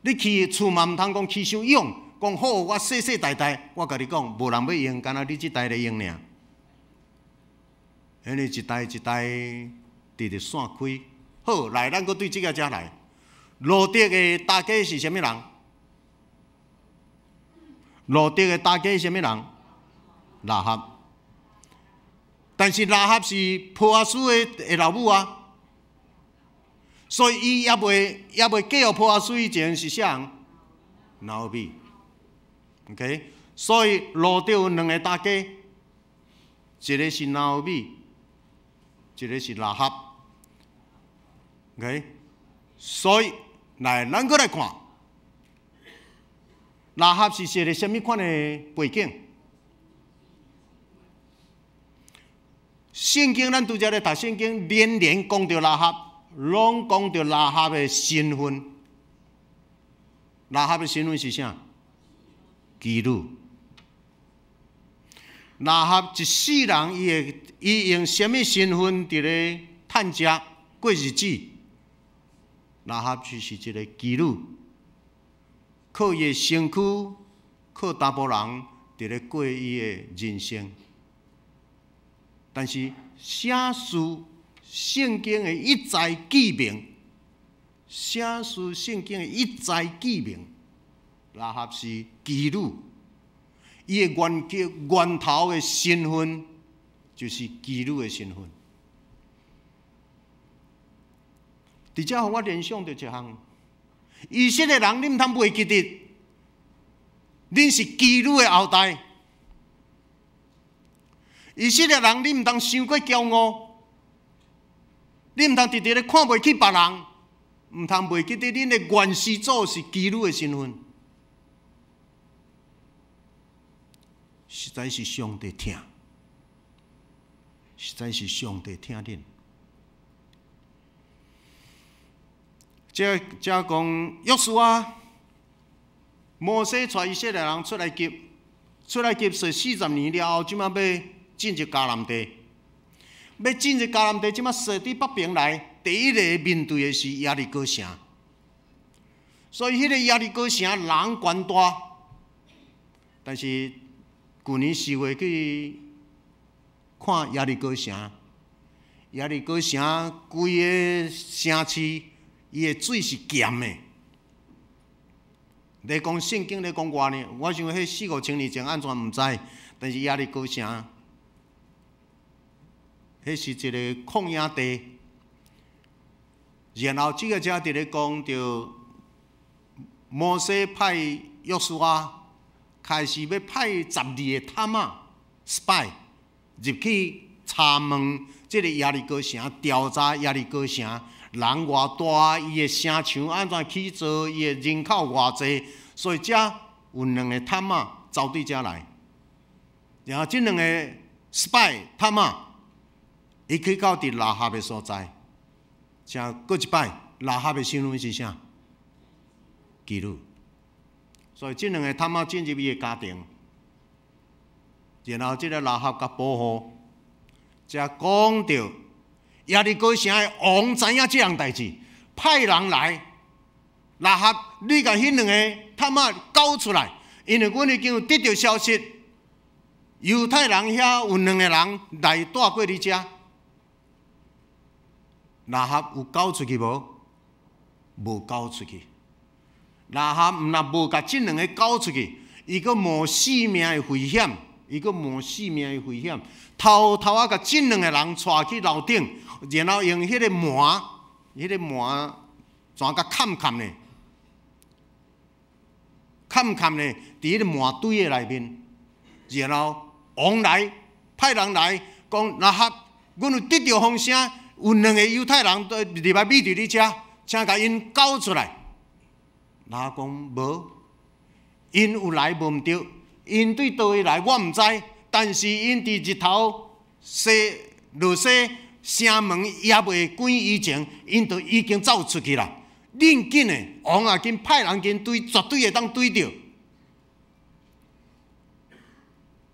你起厝嘛毋通讲起伤勇，讲好我世世代代，我甲你讲，无人要用，干那你即代咧用尔。因为一代一代直直散开。好，来，咱搁对即个遮来。罗德的大家是啥物人？罗德的大家是啥物人？拉合。但是拉合是波阿斯的老母啊，所以伊也未嫁予波阿斯以前是啥人？拿俄米 ，OK， 所以罗德有两个大家，一个是拿俄米，一个是拉合 ，OK， 所以来咱搁来看，拉合是一个什么款的背景？圣经咱拄则咧读圣经，连连讲到拉合，拢讲到拉合的身份。拉合的身份是啥？妓女。拉合一世人，伊用什么身份伫咧趁食过日子？拉合就是一个妓女，靠伊的身躯，靠查甫人伫咧过伊的人生。但是写书圣经的一再记明，写书圣经的一再记明，拉合是妓女，伊的源头的身份就是妓女的身份。伫遮，互我联想到一项，以色列人，你毋通袂记得，恁是妓女的后代。以色列人，你毋通伤过骄傲，你毋通直直咧看袂起别人，毋通袂记得恁的原始祖是妓女的身份，实在是上帝疼，实在是上帝疼恁。这讲约书亚，摩西带以色列人出来是40年了后，即马要进入迦南地，要进入迦南地，即马坐伫北边来，第一个面对的是耶利哥城。所以，迄个耶利哥城人悬大，但是去年4月去看耶利哥城，耶利哥城规个城市，伊的水是咸的。咧讲圣经咧讲偌呢？我想迄4、5千年前安怎毋知，但是耶利哥城。迄是一个旷野地，然后这个才伫咧讲到摩西派约书亚开始要派12个探仔 spy 入去查问这个耶利哥城，调查耶利哥城人偌大，伊的城墙安怎起造，伊的人口偌济，所以遮有2个探仔走对遮来，然后这2个 spy 探仔。伊去到伫拉合的所在，才过一摆，拉合的身份是啥？妓女。所以这2个探仔进入伊的家庭，然后这个拉合甲保护，才讲到耶利哥城的王知影这样代志，派人来，拉合，你甲迄2个探仔交出来，因为阮已经有得到消息，犹太人遐有2个人来带过你遮。拉合有交出去无？无交出去。拉合毋若无甲这2个交出去，伊阁冒性命的危险，伊佫冒性命的危险，偷偷啊，甲这两个人带去楼顶，然后用迄个麻，怎甲砍呢？砍呢，伫迄个麻堆的内面，然后王来派人来讲，拉合，阮有得到风声，有2个犹太人都入来密伫你遮，请甲因交出来。拉合讲无，因有来无毋对。因对倒位来，我毋知，但是因伫日头落西城门也未关以前，因就已经走出去啦。恁紧的，王啊，紧派人紧追，绝对会当追到。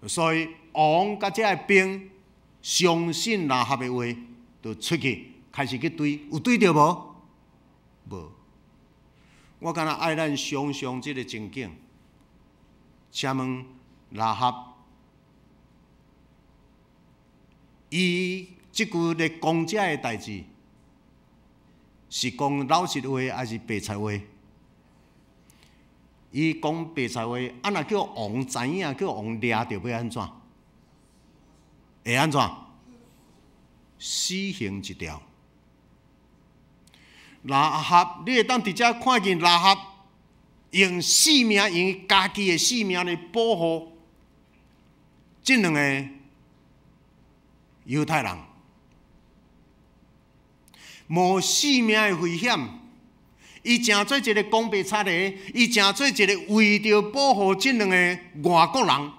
所以王甲遮个兵相信拉合的话，就出去开始去追，有追到无？无。我敢若爱咱想象即个情景。请问拉合，伊即句咧讲遮个代志，是讲老实话还是白菜话？伊讲白菜话，啊若叫王知影，叫王掠着要安怎？会安怎？死刑一条。拉合，你会当直接看见拉合。用性命，用家己的性命来保护这2个犹太人，冒性命的危险，伊诚做一个公平差的，伊诚做一个为着保护这2个外国人，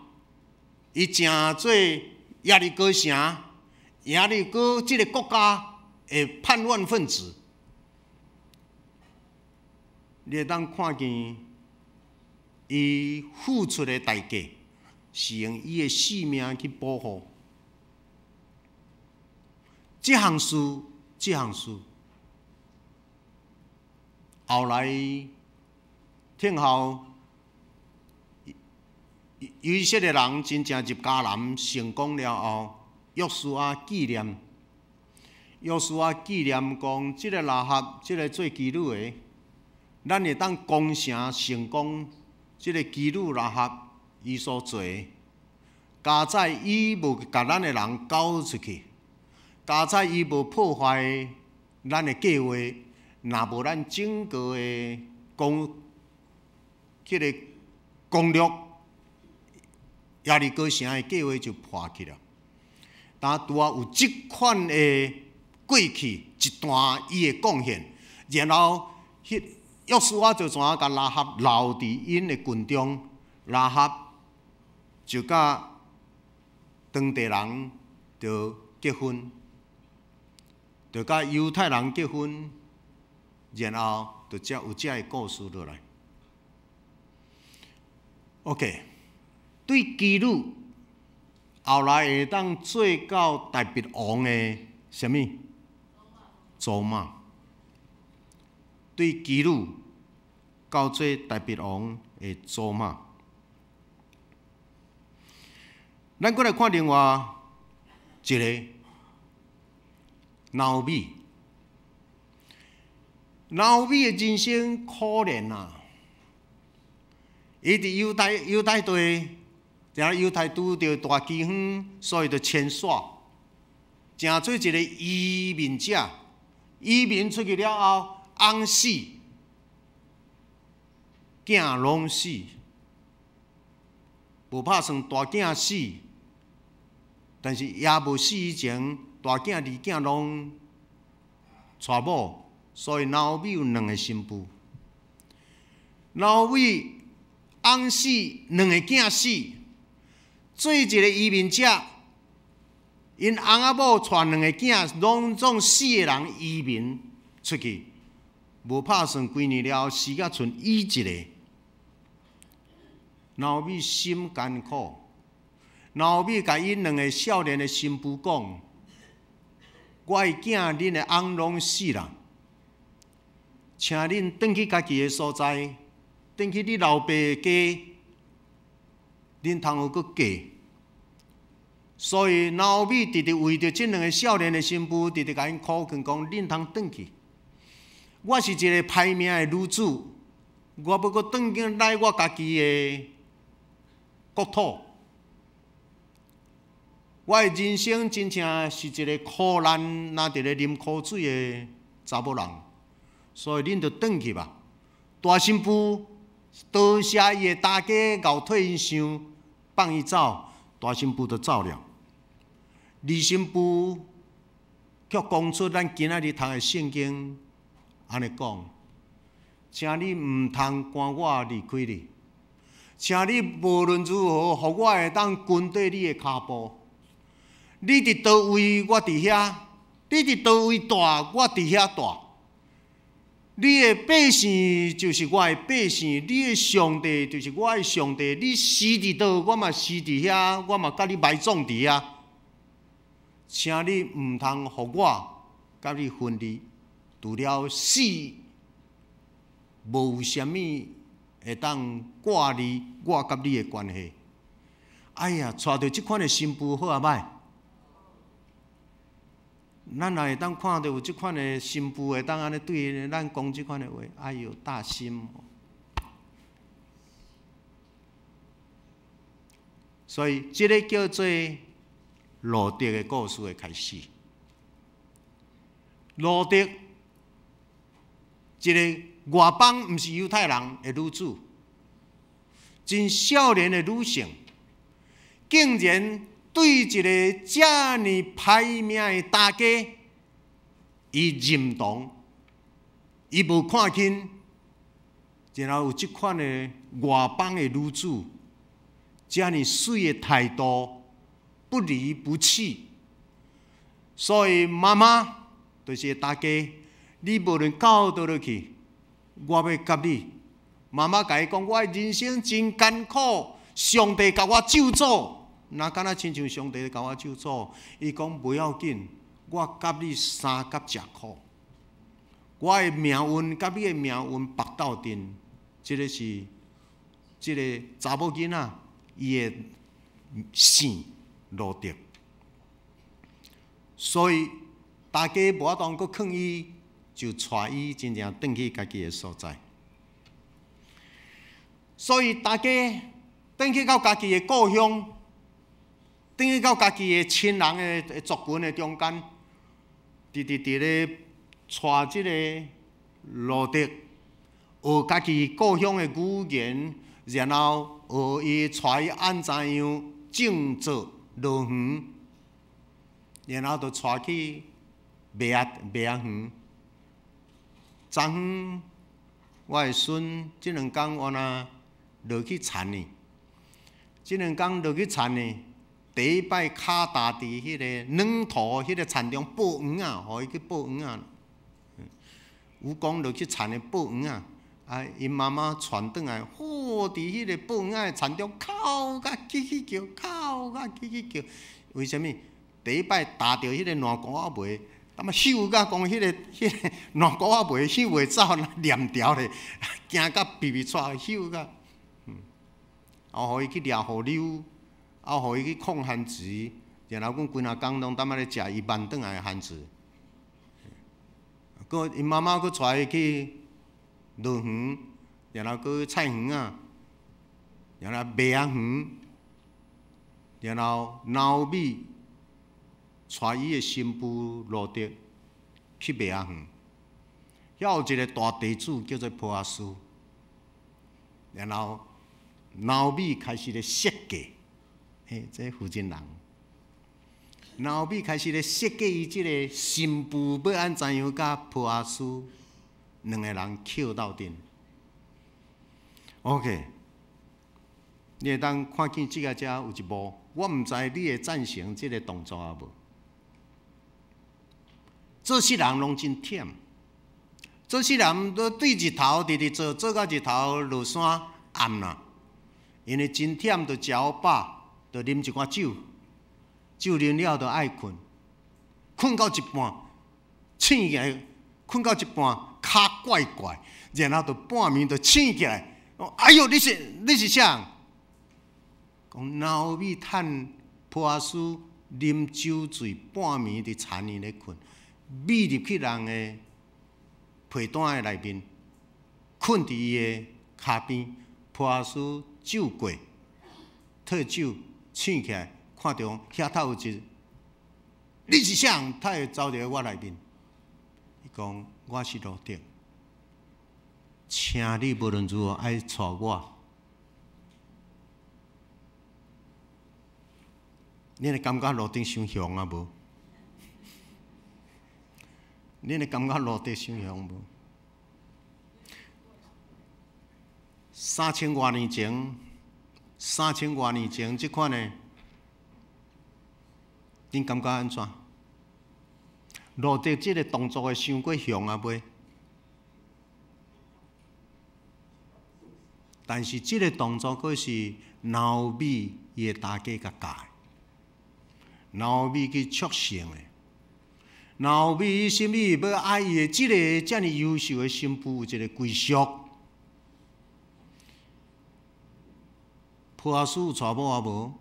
伊诚做耶利哥城、耶利哥这个国家的叛乱分子。你会当看见伊付出的代价，是用伊的性命去保护。这项事，后来听后，以色列人真正入迦南成功了后，约书亚纪念讲，即个拉合，即个做基督的。咱会当攻城成功，即个基路拉合伊所做，加在伊无甲咱的人交出去，加在伊无破坏咱的计划，若无咱整个的即个攻略，耶利哥城的计划就破去了。但拄啊有即款的过去一段伊的贡献，然后约书亚就怎啊甲拉合留伫因的群中，拉合就甲当地人就结婚，就甲犹太人结婚，然后就才有这个故事落来。OK， 对基督后来会当做到大卫王的什么？祖玛。对基督到做大卫王的祖玛。咱过来看另外一个拿俄米。拿俄米的人生可怜啊！伊伫犹太地，然后犹太拄着大饥荒，所以就迁徙，成做一个移民者。移民出去了后，翁死，囝拢死，无拍算大囝死，但是也无死以前，大囝、二囝拢娶某，所以拿俄米有2个新妇。拿俄米翁死，2个囝死，做一个移民者，因翁仔某带2个囝，拢总4个人移民出去。无拍算几年了，死甲剩伊一个。拿俄米心艰苦，拿俄米甲因2个少年的新妇讲：“我的囝，恁的翁拢死啦，请恁转去家己的所在，转去你老爸的家，恁通有阁嫁。”所以拿俄米直直为着这2个少年的新妇，直直甲因苦劝讲：“恁通转去。我是一个歹命的女子，我要阁转进来我家己的国土，我的人生真正是一个苦难，若伫咧啉苦水的查某人，所以恁着转去吧。大新妇多谢伊的大家熬退因想放伊走，大新妇就走了。二新妇却讲出咱今仔日读的圣经，安尼讲，请你毋通赶我离开你，请你无论如何，互我会当跟缀你的脚步。你伫倒位，我伫遐；你伫倒位大，我伫遐大。你的百姓就是我的百姓，你的上帝就是我的上帝。你死伫倒，我嘛死伫遐，我嘛甲你埋葬伫遐。请你毋通互我甲你分离，除了死，无有啥物会当挂离我甲你的关系。哎呀，带着即款的新妇好啊歹？咱也会当看到有即款的新妇会当安尼对咱讲即款的话，哎呦，大心！所以，这个叫做路得的故事的开始。路得，一个外邦毋是犹太人的女子，真少年的女性，竟然对一个遮尔歹命的大家，伊认同，伊无看轻，然后有即款的外邦的女子，遮尔水的态度，不离不弃。所以妈妈就是大家，你无论到倒落去，我要甲你。妈妈甲伊讲，我的人生真艰苦，上帝甲我咒诅。若敢若亲像上帝甲我咒诅，伊讲不要紧，我甲你三甲食苦，我的命运甲你的命运绑斗阵，这个是这个查某囡仔伊的性路得，所以大家无法当阁劝伊，就带伊真正转去家己的所在，所以大家转去到家己的故乡。等于到家己的亲人的族群的中间，伫咧带即个路得学家己故乡的语言，然后学伊带伊安怎样种植落园，然后就带去卖园。昨昏我的孙即两工我若落去田呢，即两工落去田呢。第一摆脚踏伫迄个软土迄个田中播园啊，互伊去播园啊。有讲落去田的播园啊，因妈妈传转来，伫迄个播园的田中哭甲叽叫，哭甲叽叫。为虾米？第一摆踏着迄个烂膏仔袂，那么嗅甲讲迄个烂膏仔袂嗅袂走，黏条咧，惊甲鼻鼻喘，嗅甲，互伊去掠河流。互伊去控番薯，然后阮规若工拢踮咧食伊慢转来的番薯。佮因妈妈佮带伊去落园，然后佮菜园啊，然后卖园，然后闹米，带伊的新妇路得去卖园。遐有一个大地主叫做波阿斯，然后闹米开始咧设计。这负责人，然后米开始咧设计伊即个新妇要安怎样甲波阿斯两个人扣斗阵。OK， 你会当看见即个遮有一幕，我毋知你会赞成即个动作啊无？做事人拢真忝，做事人都对日头直做，做到日头落山暗啦，因为真忝，就食饱。就啉一罐酒，酒啉了就爱困，困到一半，醒起来，困到一半，骹怪怪，然后就半暝就醒起来。哎呦，你是啥？讲闹米趁波阿斯啉酒醉，半暝伫田里咧困，米入去人的被单的内面，困伫伊的骹边。波阿斯酒过，退酒。醒起来，看到遐头有一，你是啥人？他会走入我内面。伊讲我是罗德，请你无论如何爱带我。你会感觉罗德伤凶啊无？你会感觉罗德伤凶无？3000多年前，即款呢，恁感觉安怎？罗德即个动作会伤过凶啊袂？但是即个动作佫是老米伊个大家甲教，老米去促成的。老米心里要爱伊的即个遮尔优秀的新妇有一个归属。波阿斯有娶某啊无？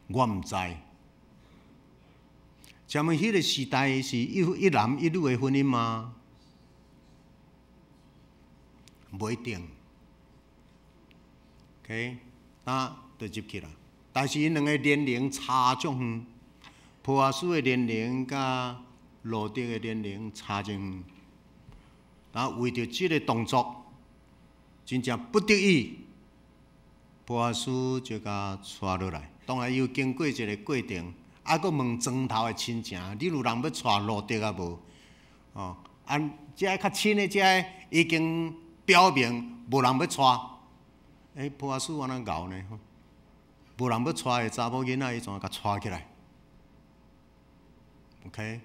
我毋知。请问迄个时代是一男一女的婚姻吗？不一定。OK， 那就入去啦。但是因两个年龄差足远，波阿斯的年龄甲罗德的年龄差真远。那为着即个动作，真正不得已。波阿斯就甲带落来，当然又经过一个过程，还佫问庄头的亲情，你有人要带罗德啊无？哦，遮较亲的遮已经表明无人要带。波阿斯安那咬呢？无人要带的查某囡仔，伊怎甲带起来 ？OK，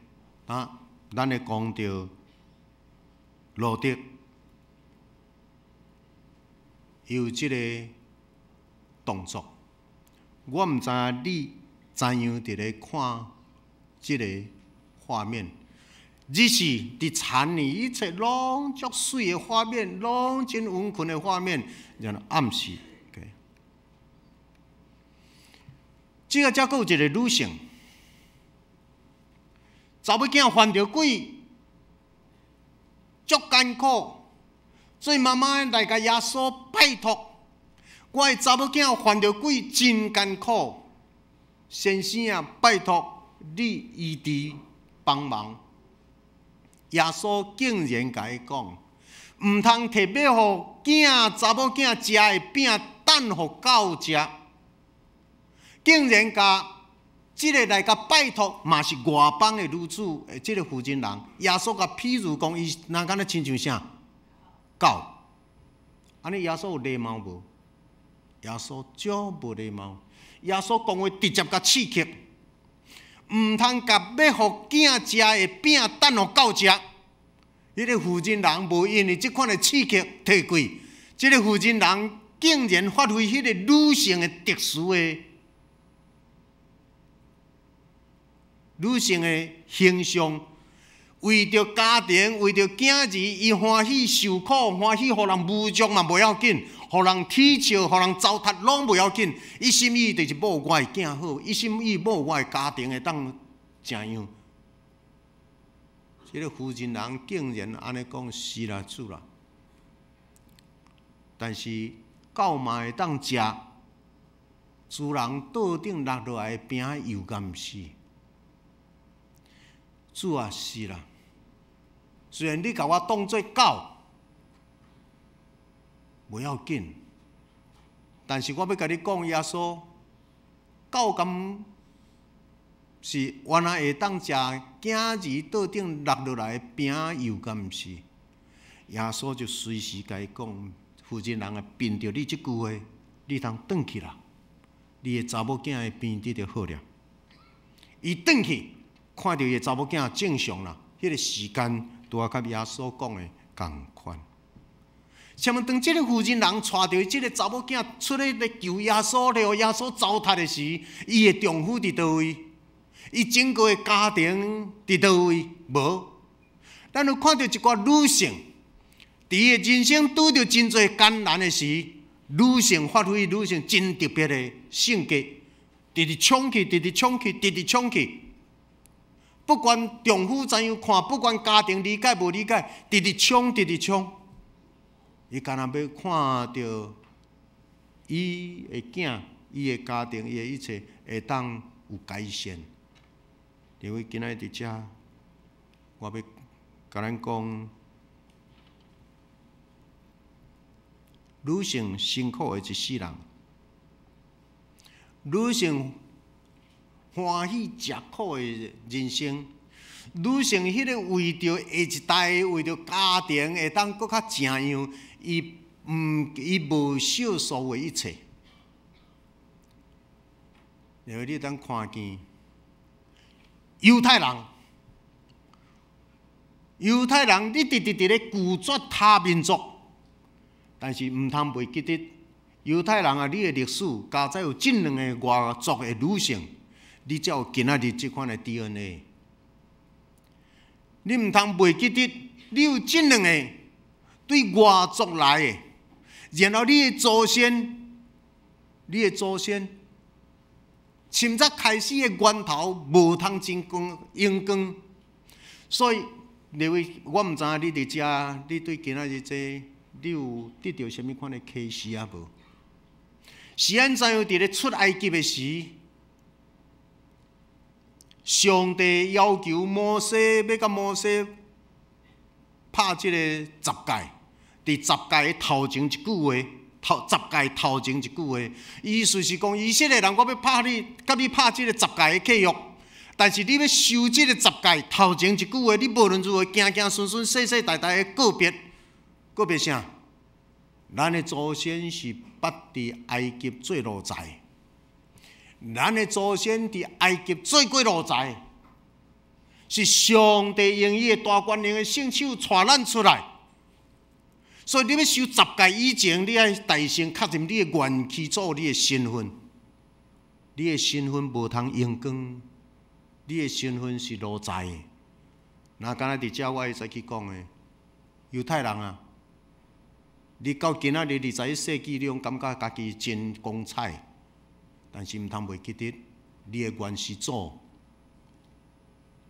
那咱会讲到罗德，有即个动作，我毋知影你怎样伫咧看即个画面。只是伫田里一切拢足水的画面，拢真温存的画面，然后暗示。Okay， 即个则佫有一个女性，查某囝犯着鬼，足艰苦，做妈妈来甲耶稣拜托。我的查某囝犯着鬼，真艰苦。先生啊，拜托你医治帮忙。耶稣竟然甲伊讲，毋通特别互查某囝食的饼等互狗食。竟然甲即个来甲拜托，嘛是外邦的女子，即个负责人。耶稣甲譬如讲，伊哪敢若亲像啥狗？安尼耶稣有礼貌无？耶稣足无礼貌。耶稣讲话直接甲刺激，毋通甲要互囝食的饼等互狗食。迄个负责人无因为即款的刺激退过，即个负责人竟然发挥迄个女性的特殊的女性的形象，为着家庭，为着囝儿，伊欢喜受苦，欢喜互人侮辱嘛无要紧，互人耻笑，互人糟蹋拢无要紧。伊心意就是保我的囝好，伊心意保我的家庭会当怎样？这个负责人竟然安尼讲是啦主啦，但是狗嘛会当食主人桌顶落落来的饼，又敢毋是？主啊是啦，虽然你甲我当作狗，无要紧，但是我要甲你讲，耶稣，狗敢是原来会当食囝儿桌顶落落来的饼，又敢毋是？耶稣就随时甲伊讲，负责人啊，凭着你即句话，你通转去啦，你的查某囝的病得就好了。伊转去，看到伊的查某囝正常啦，迄个时间拄啊，甲耶稣讲的共款。请问，当即个负责人带着即个查某囝出来来求耶稣，来互耶稣糟蹋的时，伊的丈夫伫倒位？伊整个的家庭伫倒位？无。咱有看到一寡女性，伫伊的人生拄着真侪艰难的时，女性发挥女性真特别的性格，直直冲去，直直冲去，直直冲去。不管丈夫怎样看，不管家庭理解无理解，直直冲，直直冲。伊干那要看到伊的囝伊的家庭、伊的一切会当有改善。因为今仔伫遮，我要甲咱讲，女性辛苦的一世人，女性欢喜食苦的人生，女性迄个为着下一代、为着家庭会当搁较正样，伊无惜所有一切。因为你当看见犹太人，你直咧拒绝他民族，但是毋通袂记得犹太人啊！你的历史加在有这两个外族的女性，你才有今仔日即款的 DNA。你毋通袂记得你有这两个对外族来的，然后你的祖先。深早开始的源头无通真阳光，所以各位，我毋知影你伫遮，你对今仔日你有得到什么款的启示啊？无？是安怎样？伫咧出埃及的时，上帝要求摩西要甲摩西拍即个十诫，伫十诫头前一句话。十诫头前一句话，意思是讲，以色列人，我要拍你，甲你拍即个十诫的契约。但是你要守即个十诫头前一句话，你无论如何行行顺顺、世世代代的告别啥？咱的祖先是捌伫埃及做奴才，咱的祖先伫埃及做过奴才，是上帝用伊的大权能的圣手带咱出来。所以你要守十诫以前，你爱大声确认你的元起祖，你的身份。你的身份无通阳光，你的身份是奴才。那刚才伫遮我会使去讲的，犹太人啊，你到今仔日21世纪，你用感觉家己真光彩，但是毋通袂记得你的元始祖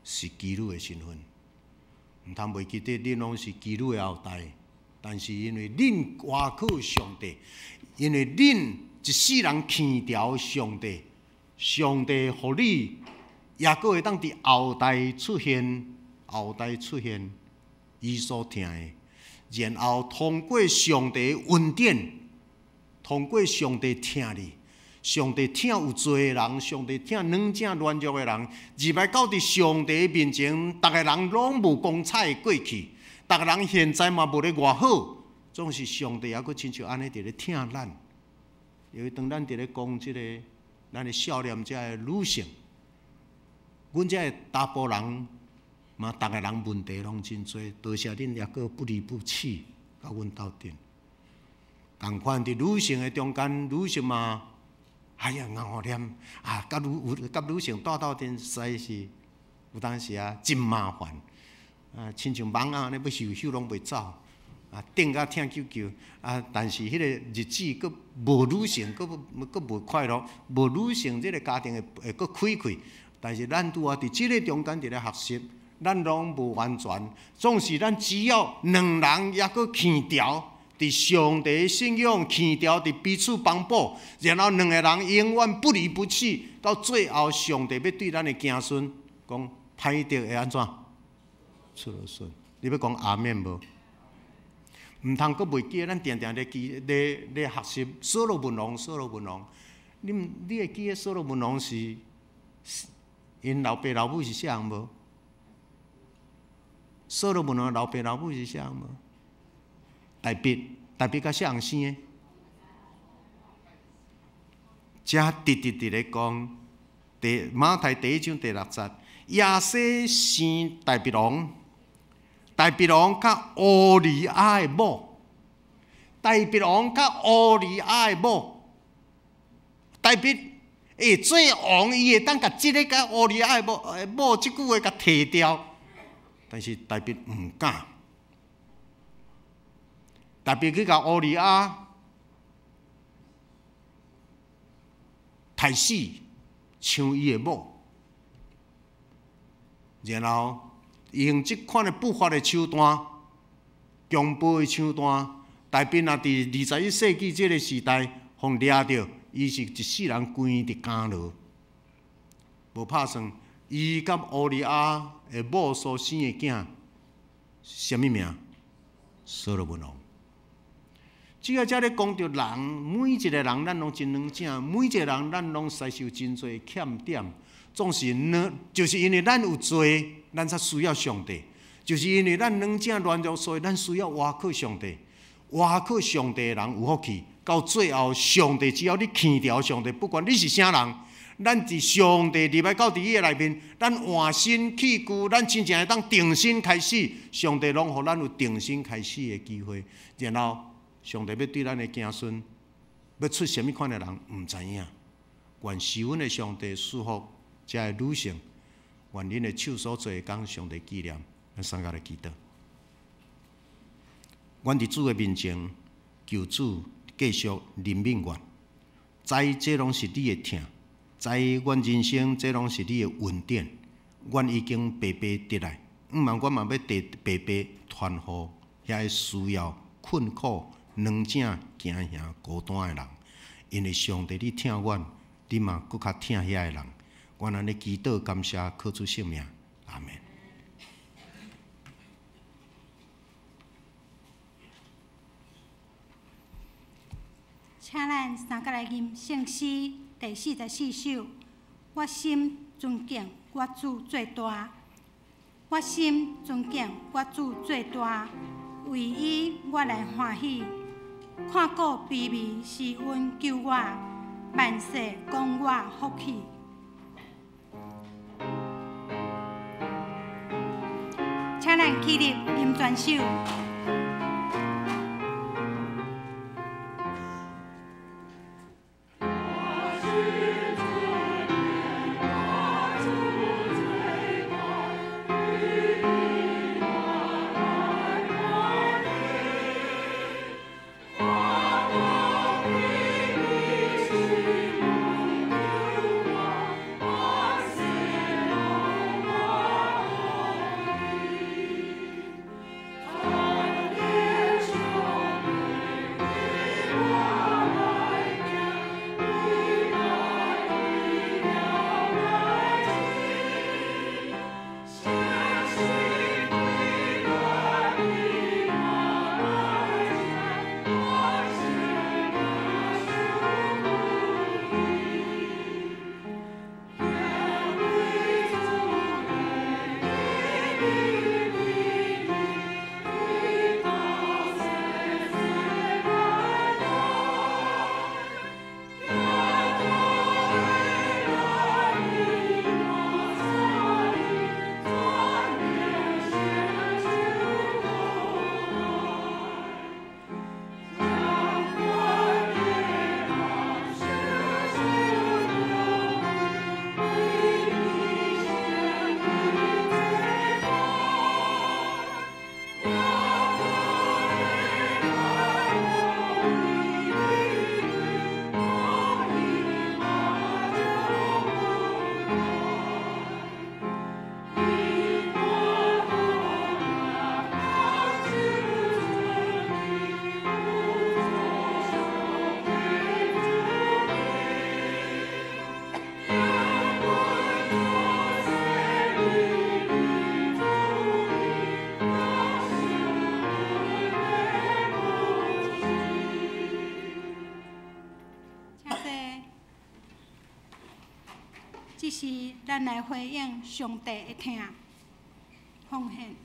是基督的身份，毋通袂记得你拢是基督的后代。但是因为恁倚靠上帝，因为恁一世人弃掉上帝，上帝互你也阁会当伫后代出现，伊所听的，然后通过上帝的恩典，通过上帝听你，上帝听有罪的人，上帝听软正软弱的人，入来到伫上帝面前，逐个人拢无光彩的过去。逐个人现在嘛无咧偌好，总是上帝还阁亲像安尼伫咧听咱。因为当咱伫咧讲即个咱的少年者的女性，阮遮的查甫人嘛，逐个人问题拢真多，多谢恁也阁不离不弃，甲阮斗阵。共款伫女性的中间，女性嘛，哎呀，硬念啊，甲女性斗阵，实在是有当时啊真麻烦。亲像蠓仔安尼要嗅拢袂走，顶甲听啾啾，但是迄个日子佫无女性，佫无快乐，无女性即个家庭会佫开，但是咱拄啊伫即个中间伫咧学习，咱拢无完全，总是咱只要两人也佫弃掉，伫上帝信仰弃掉，伫彼此帮补，然后两个人永远不离不弃，到最后上帝要对咱的子孙讲，歹得会安怎？出了顺，你要讲阿免无？毋通阁袂记，咱定定咧学习所罗门王。你会记得所罗门王是因老爸老母是啥人无？所罗门王老爸老母是啥人无？大卫甲啥人生的？遮直咧讲，马太第1章第6节，亚西生大卫王。大卫王甲乌利亚的某，大卫王甲乌利亚的某，大卫会做王，伊会当甲即个甲乌利亚的某即句话甲摕掉，但是大卫毋敢。大卫去甲乌利亚杀死，抢伊的某，然后用即款的不法的手段、强暴的手段，大兵也伫21世纪这个时代，互掠着，伊是一世人关伫监牢，无拍算。伊甲乌利亚的某所生的囝，什么名？所罗门王。主要遮咧讲到人，每一个人咱拢真软正，每一个人咱拢使受真多欠点，总是呢，就是因为咱有罪，咱才需要上帝。就是因为咱软正软弱，所以咱需要倚靠上帝。倚靠上帝的人有福气。到最后，上帝只要你牵条上帝，不管你是啥人，咱伫上帝入来到伫伊的内面，咱换身起居，咱真正会当定心开始。上帝拢互咱有定心开始的机会。然后，上帝要对咱的子孙，要出什么款的人，毋知影。愿是阮的上帝赐福遮的女性，愿恁的手所做的工，上帝纪念。咱三甲来祈祷。阮伫主的面前，求主继续怜悯阮。知这拢是你的疼，知阮人生这拢是你的恩典。阮已经白白得来，毋茫阮嘛要白白传互遐需要、困苦、软正、惊吓、孤单的人。因为上帝，你疼阮，你嘛搁较疼遐的人。阮安尼祈祷、感谢，靠主圣名，阿门。请咱三个来吟圣诗第44首。我心尊敬我主最大，我心尊敬我主最大，为伊我来欢喜。看顾卑微是阮救我，万世讲我福气。请咱起立吟全首。这是咱来回应上帝的疼奉献。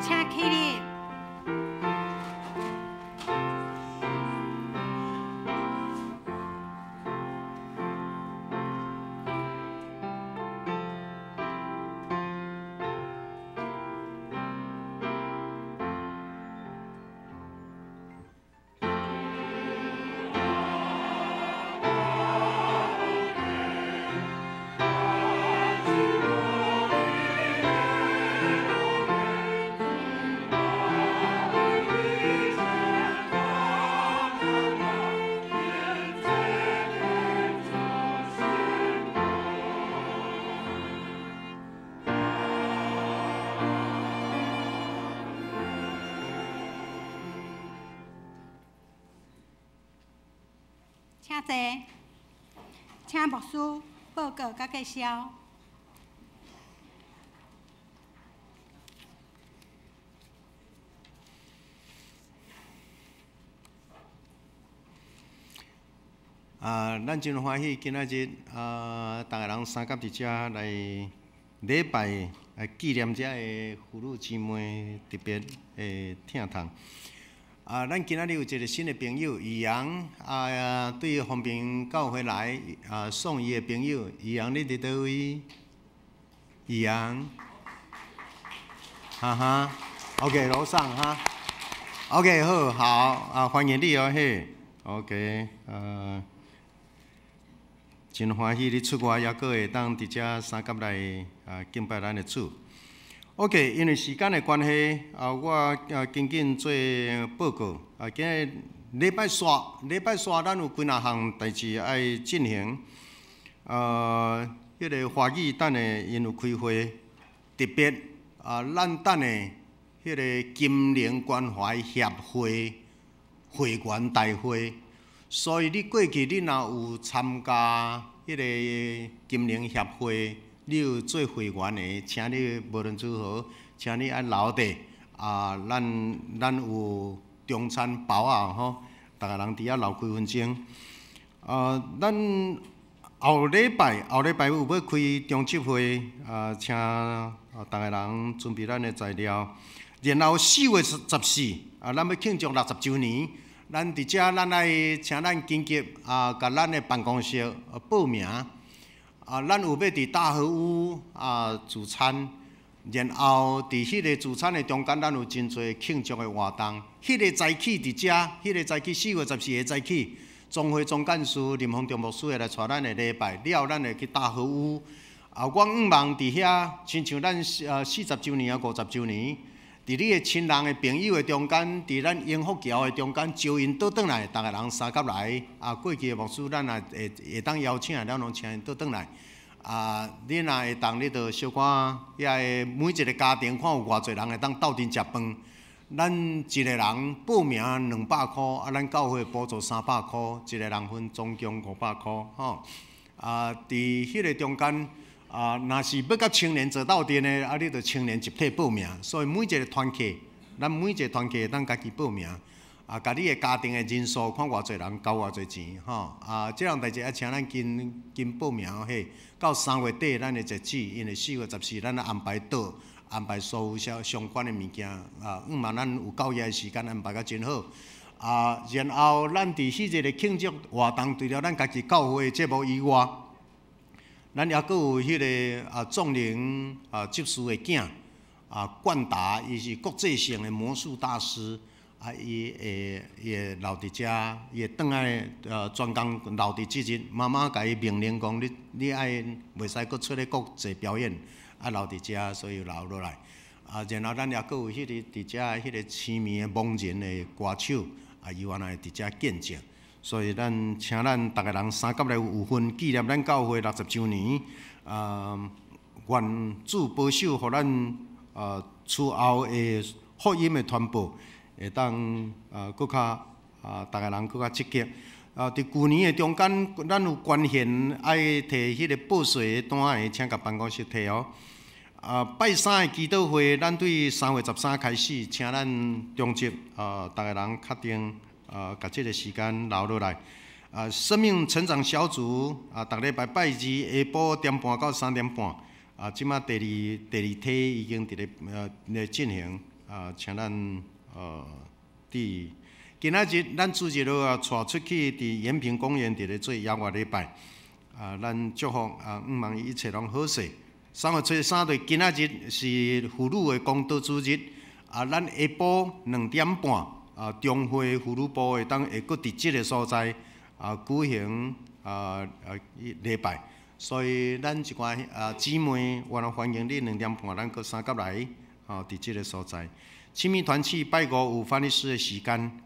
请起立。请坐，请牧师报告甲介绍。咱真欢喜今仔日大家人三甲伫遮来礼拜纪念遮个妇女姊妹特别诶听堂。咱今仔日有一个新的朋友余阳对方便教会来送伊的朋友余阳，你伫倒位？余阳，哈哈 ，OK， 楼上哈 ，OK， 好，欢迎你哦嘿 ，OK， 真欢喜你出外也阁会当伫遮三甲来敬拜咱的主。OK， 因为时间的关系，我紧紧做报告。今日礼拜三咱有几若项代志爱进行。迄个华语等下因有开会，特别咱等下迄个金陵关怀协会会员大会，所以你过去你若有参加迄个金陵协会。你有做会员的，请你无论如何，请你爱留底咱有中餐包吼，逐个人伫遐留几分钟。咱后礼拜有要开中执会，请逐个人准备咱的材料。然后4月14，咱要庆祝60周年，咱伫遮咱爱请咱紧急甲咱的办公室报名。咱有要伫大河屋自餐，然后伫迄个自餐的中间，咱有真侪庆祝的活动。迄个早起伫遮，迄个早起4月14日早起，总会总干事林丰中牧师会来带咱的礼拜，了咱会去大河屋。我毋望伫遐，亲像咱40周年50周年，伫你的亲人的朋友的中间，伫咱永福桥的中间，招因倒转来，逐个人三甲来。过去的牧师，咱也会当邀请，咱拢请因倒转来。你若会当，你着小可遐个每一个家庭看有偌侪人会当斗阵食饭。咱一个人报名200块，咱教会补助300块，一个人分总共500块，吼。伫迄个中间。若是要甲青年做斗阵的，你着青年集体报名。所以每一个团契，咱每一个团契会当家己报名。甲你的家庭的人数看偌侪人交偌侪钱，吼。这样代志要请咱紧报名嘿。到3月底咱的截止，因为4月14咱安排倒，安排所有相关的物件。毋嘛咱有够夜的时间安排甲真好。然后咱伫迄个庆祝活动，除了咱家己教会的节目以外，咱也阁有迄个壮灵执事的囝冠达，伊是国际性的魔术大师，伊会留伫遮，伊会转来专工留伫即日。妈妈甲伊命令讲，你爱袂使阁出咧国际表演，留伫遮，所以留落来。然后咱也阁有迄个伫遮迄个鲜明的盲人的歌手，伊原来伫遮见证。所以咱请咱逐个人三甲来有份纪念咱教会60周年。愿主保守，互咱此后的福音的传播会当搁较逐个人搁较积极。伫旧年的中间，咱有捐献爱摕迄个报税的单的，请甲办公室摕哦。拜3的祈祷会，咱对3月13开始，请咱中集逐个人确定。甲即个时间留落来。生命成长小组逐礼拜拜2下晡1点半到3点半。即马第二梯已经伫咧进行。请咱今仔日咱主日带出去伫延平公园伫咧做邀约礼拜，咱祝福毋望一切拢好势。3月23日今仔日是妇女的公道主日，咱下晡2点半，中会妇女部会当会搁伫即个所在举行礼拜，所以咱一寡姊妹，我来欢迎你2点半，咱搁三甲来伫即个所在。亲密团契拜五有翻译师的时间，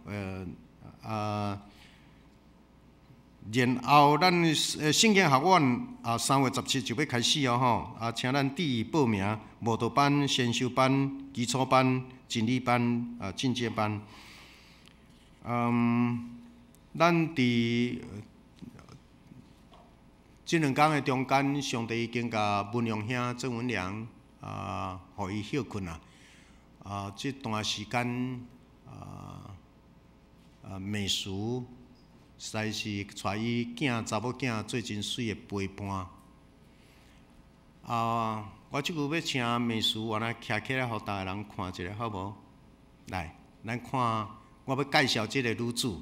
然后咱圣经学院3月17就要开始哦吼，请咱第一报名慕道班、先修班、基础班、真理班、进阶班。咱伫这2天的中间，上帝已经甲文良兄郑文良互伊休困啦。这段时间美淑实在是带伊查某囝做真水的陪伴。我即句要请美淑原来徛起来，互大家人看一下，好无？来，咱看，我要介绍即个女子。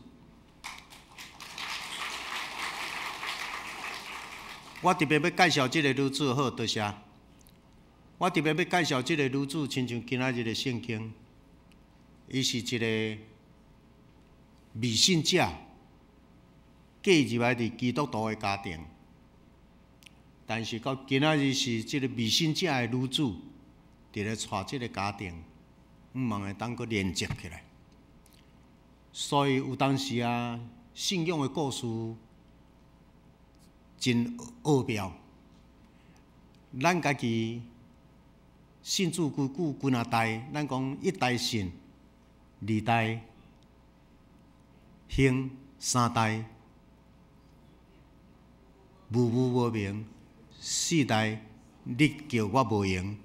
我特别要介绍即个女子，好，多谢。我特别要介绍即个女子，亲像今仔日的圣经，伊是一个未信者，嫁入来伫基督徒的家庭，但是到今仔日是即个未信者的女子，伫咧带即个家庭，毋望会当阁连接起来。所以有当时信仰的故事真奥妙，咱家己。信主几啊代，咱讲1代信，2代兴，3代无名，4代你叫我无用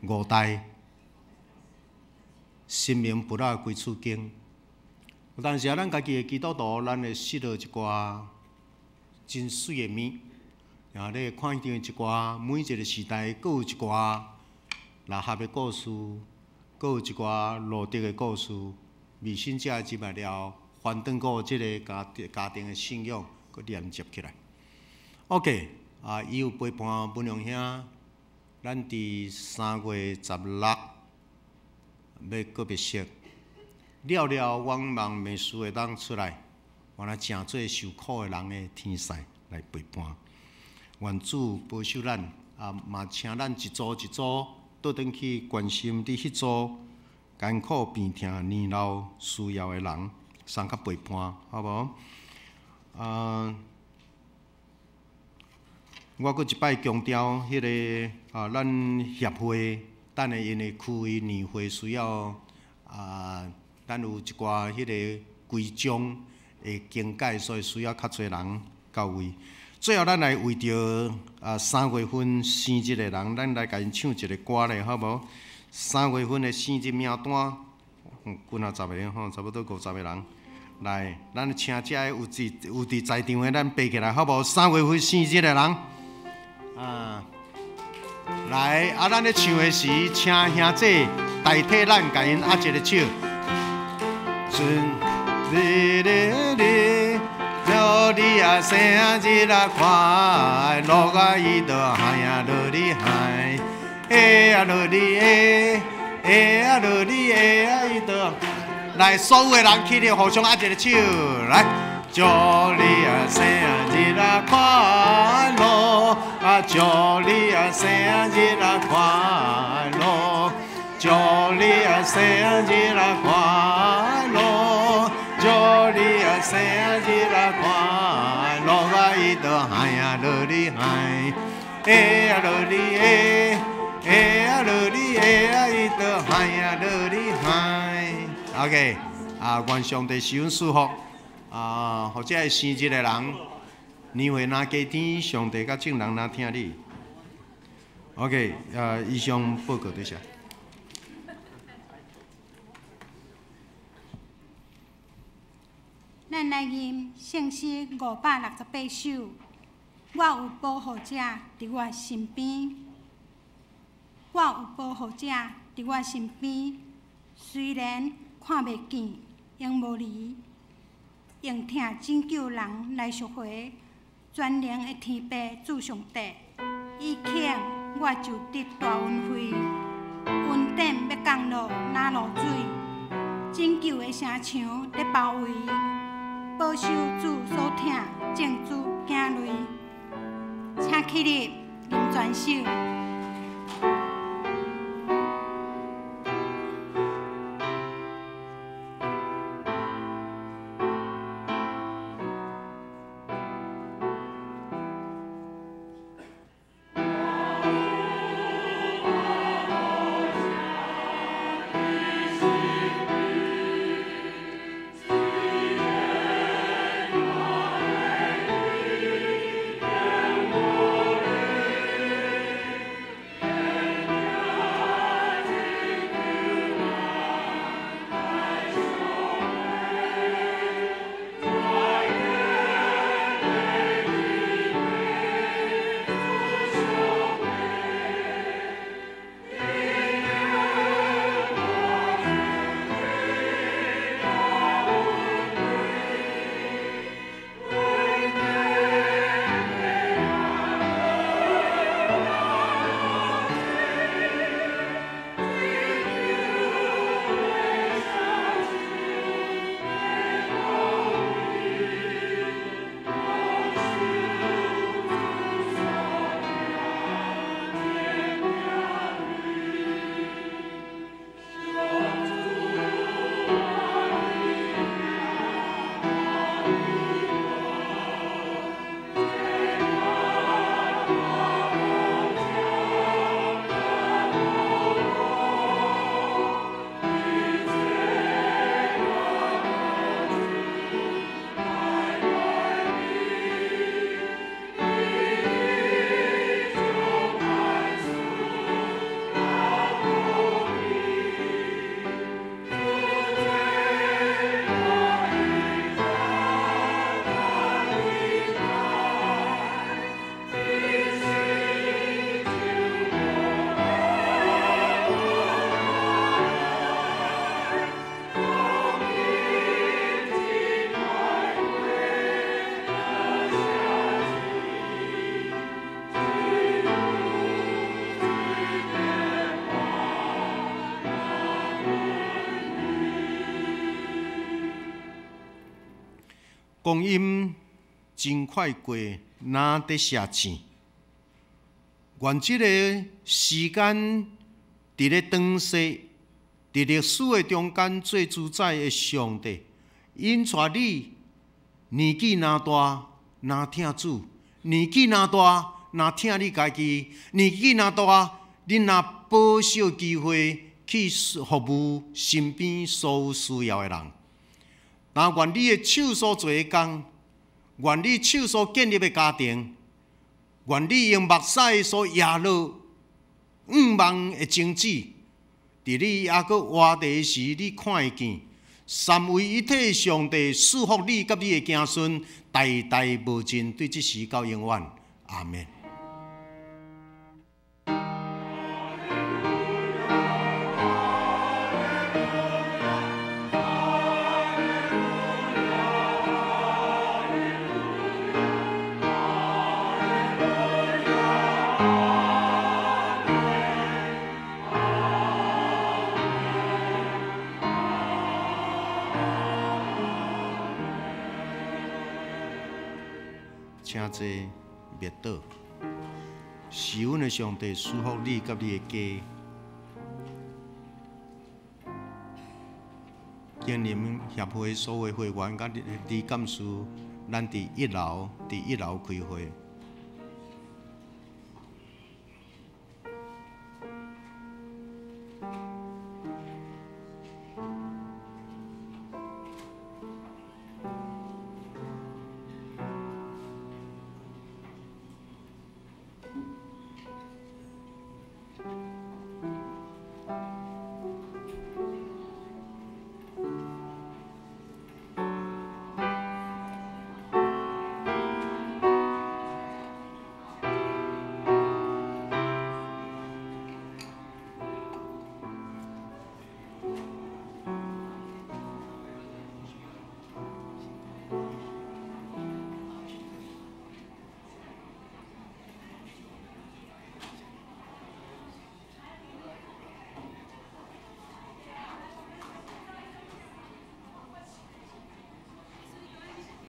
，5代生命不老归处经。有当时咱家己的基督徒，咱会识到一寡真水的物，然后咧看到一寡每一个时代，各有一寡。拉合的故事，阁有一寡路德的故事，未信者入来了，翻转过即个家庭的信仰，阁连接起来。OK，伊有陪伴文良兄，咱伫3月16要阁别识，了，我望美术会当出来，原来诚做受苦的人的天使来陪伴。愿主保守咱，嘛请咱一组一组。倒转去关心伫迄组艰苦病痛、年老需要的人，送较陪伴，好无？我阁一摆强调迄个咱协会等下因会开年会需要咱有一寡迄个规章的经解，所以需要较侪人到位。最后，咱来为着3月份生日的人，咱来甲因唱一个歌咧，好无？3月份的生日名单，几啊10个吼，差不多50个人。来，咱请遮有伫在场的，咱爬起来，好无？3月份生日的人，来，咱咧唱的时，请兄弟代替咱甲因握一个手。祝你生日快乐伊都嗨祝你嗨，祝你伊都来，所有的人起立，互相握一个手，来，祝你生日快乐，祝你生日快乐，祝你生日快乐。祝你生日快乐，伊都嗨呀，祝你嗨，祝你祝你伊都嗨呀，祝你嗨。OK，愿上帝赐恩祝福或者是生日的人，年岁若加甜，上帝甲众人若听你。OK，以上报告多谢。咱来吟圣诗568首。我有保护者伫我身边，我有保护者伫我身边，虽然看袂见，用无离，用听拯救人来赎回，全能的天父主上帝，以前我就得大恩惠，恩典要降落哪落水，拯救的城墙咧包围，保守主所听，正主惊雷，请起立，吟全首。光阴真快过，哪得写钱？愿这个时间伫咧长逝，伫历史的中间做主宰的上帝，因带你年纪若大，若听主；年纪若大，若听你家己；年纪若大，你若保守机会去服务身边所有需要的人。但愿你的手所做的工，愿你手所建立的家庭，愿你用目屎所压落5万的种子，伫你还阁活地时，你看会见。三位一体的上帝赐福你甲你的子孙，代代无尽，对这时到永远。阿们。请坐，灭倒。是阮的上帝赐福你甲你的家。经营协会所有会员甲李干事，咱伫1楼开会。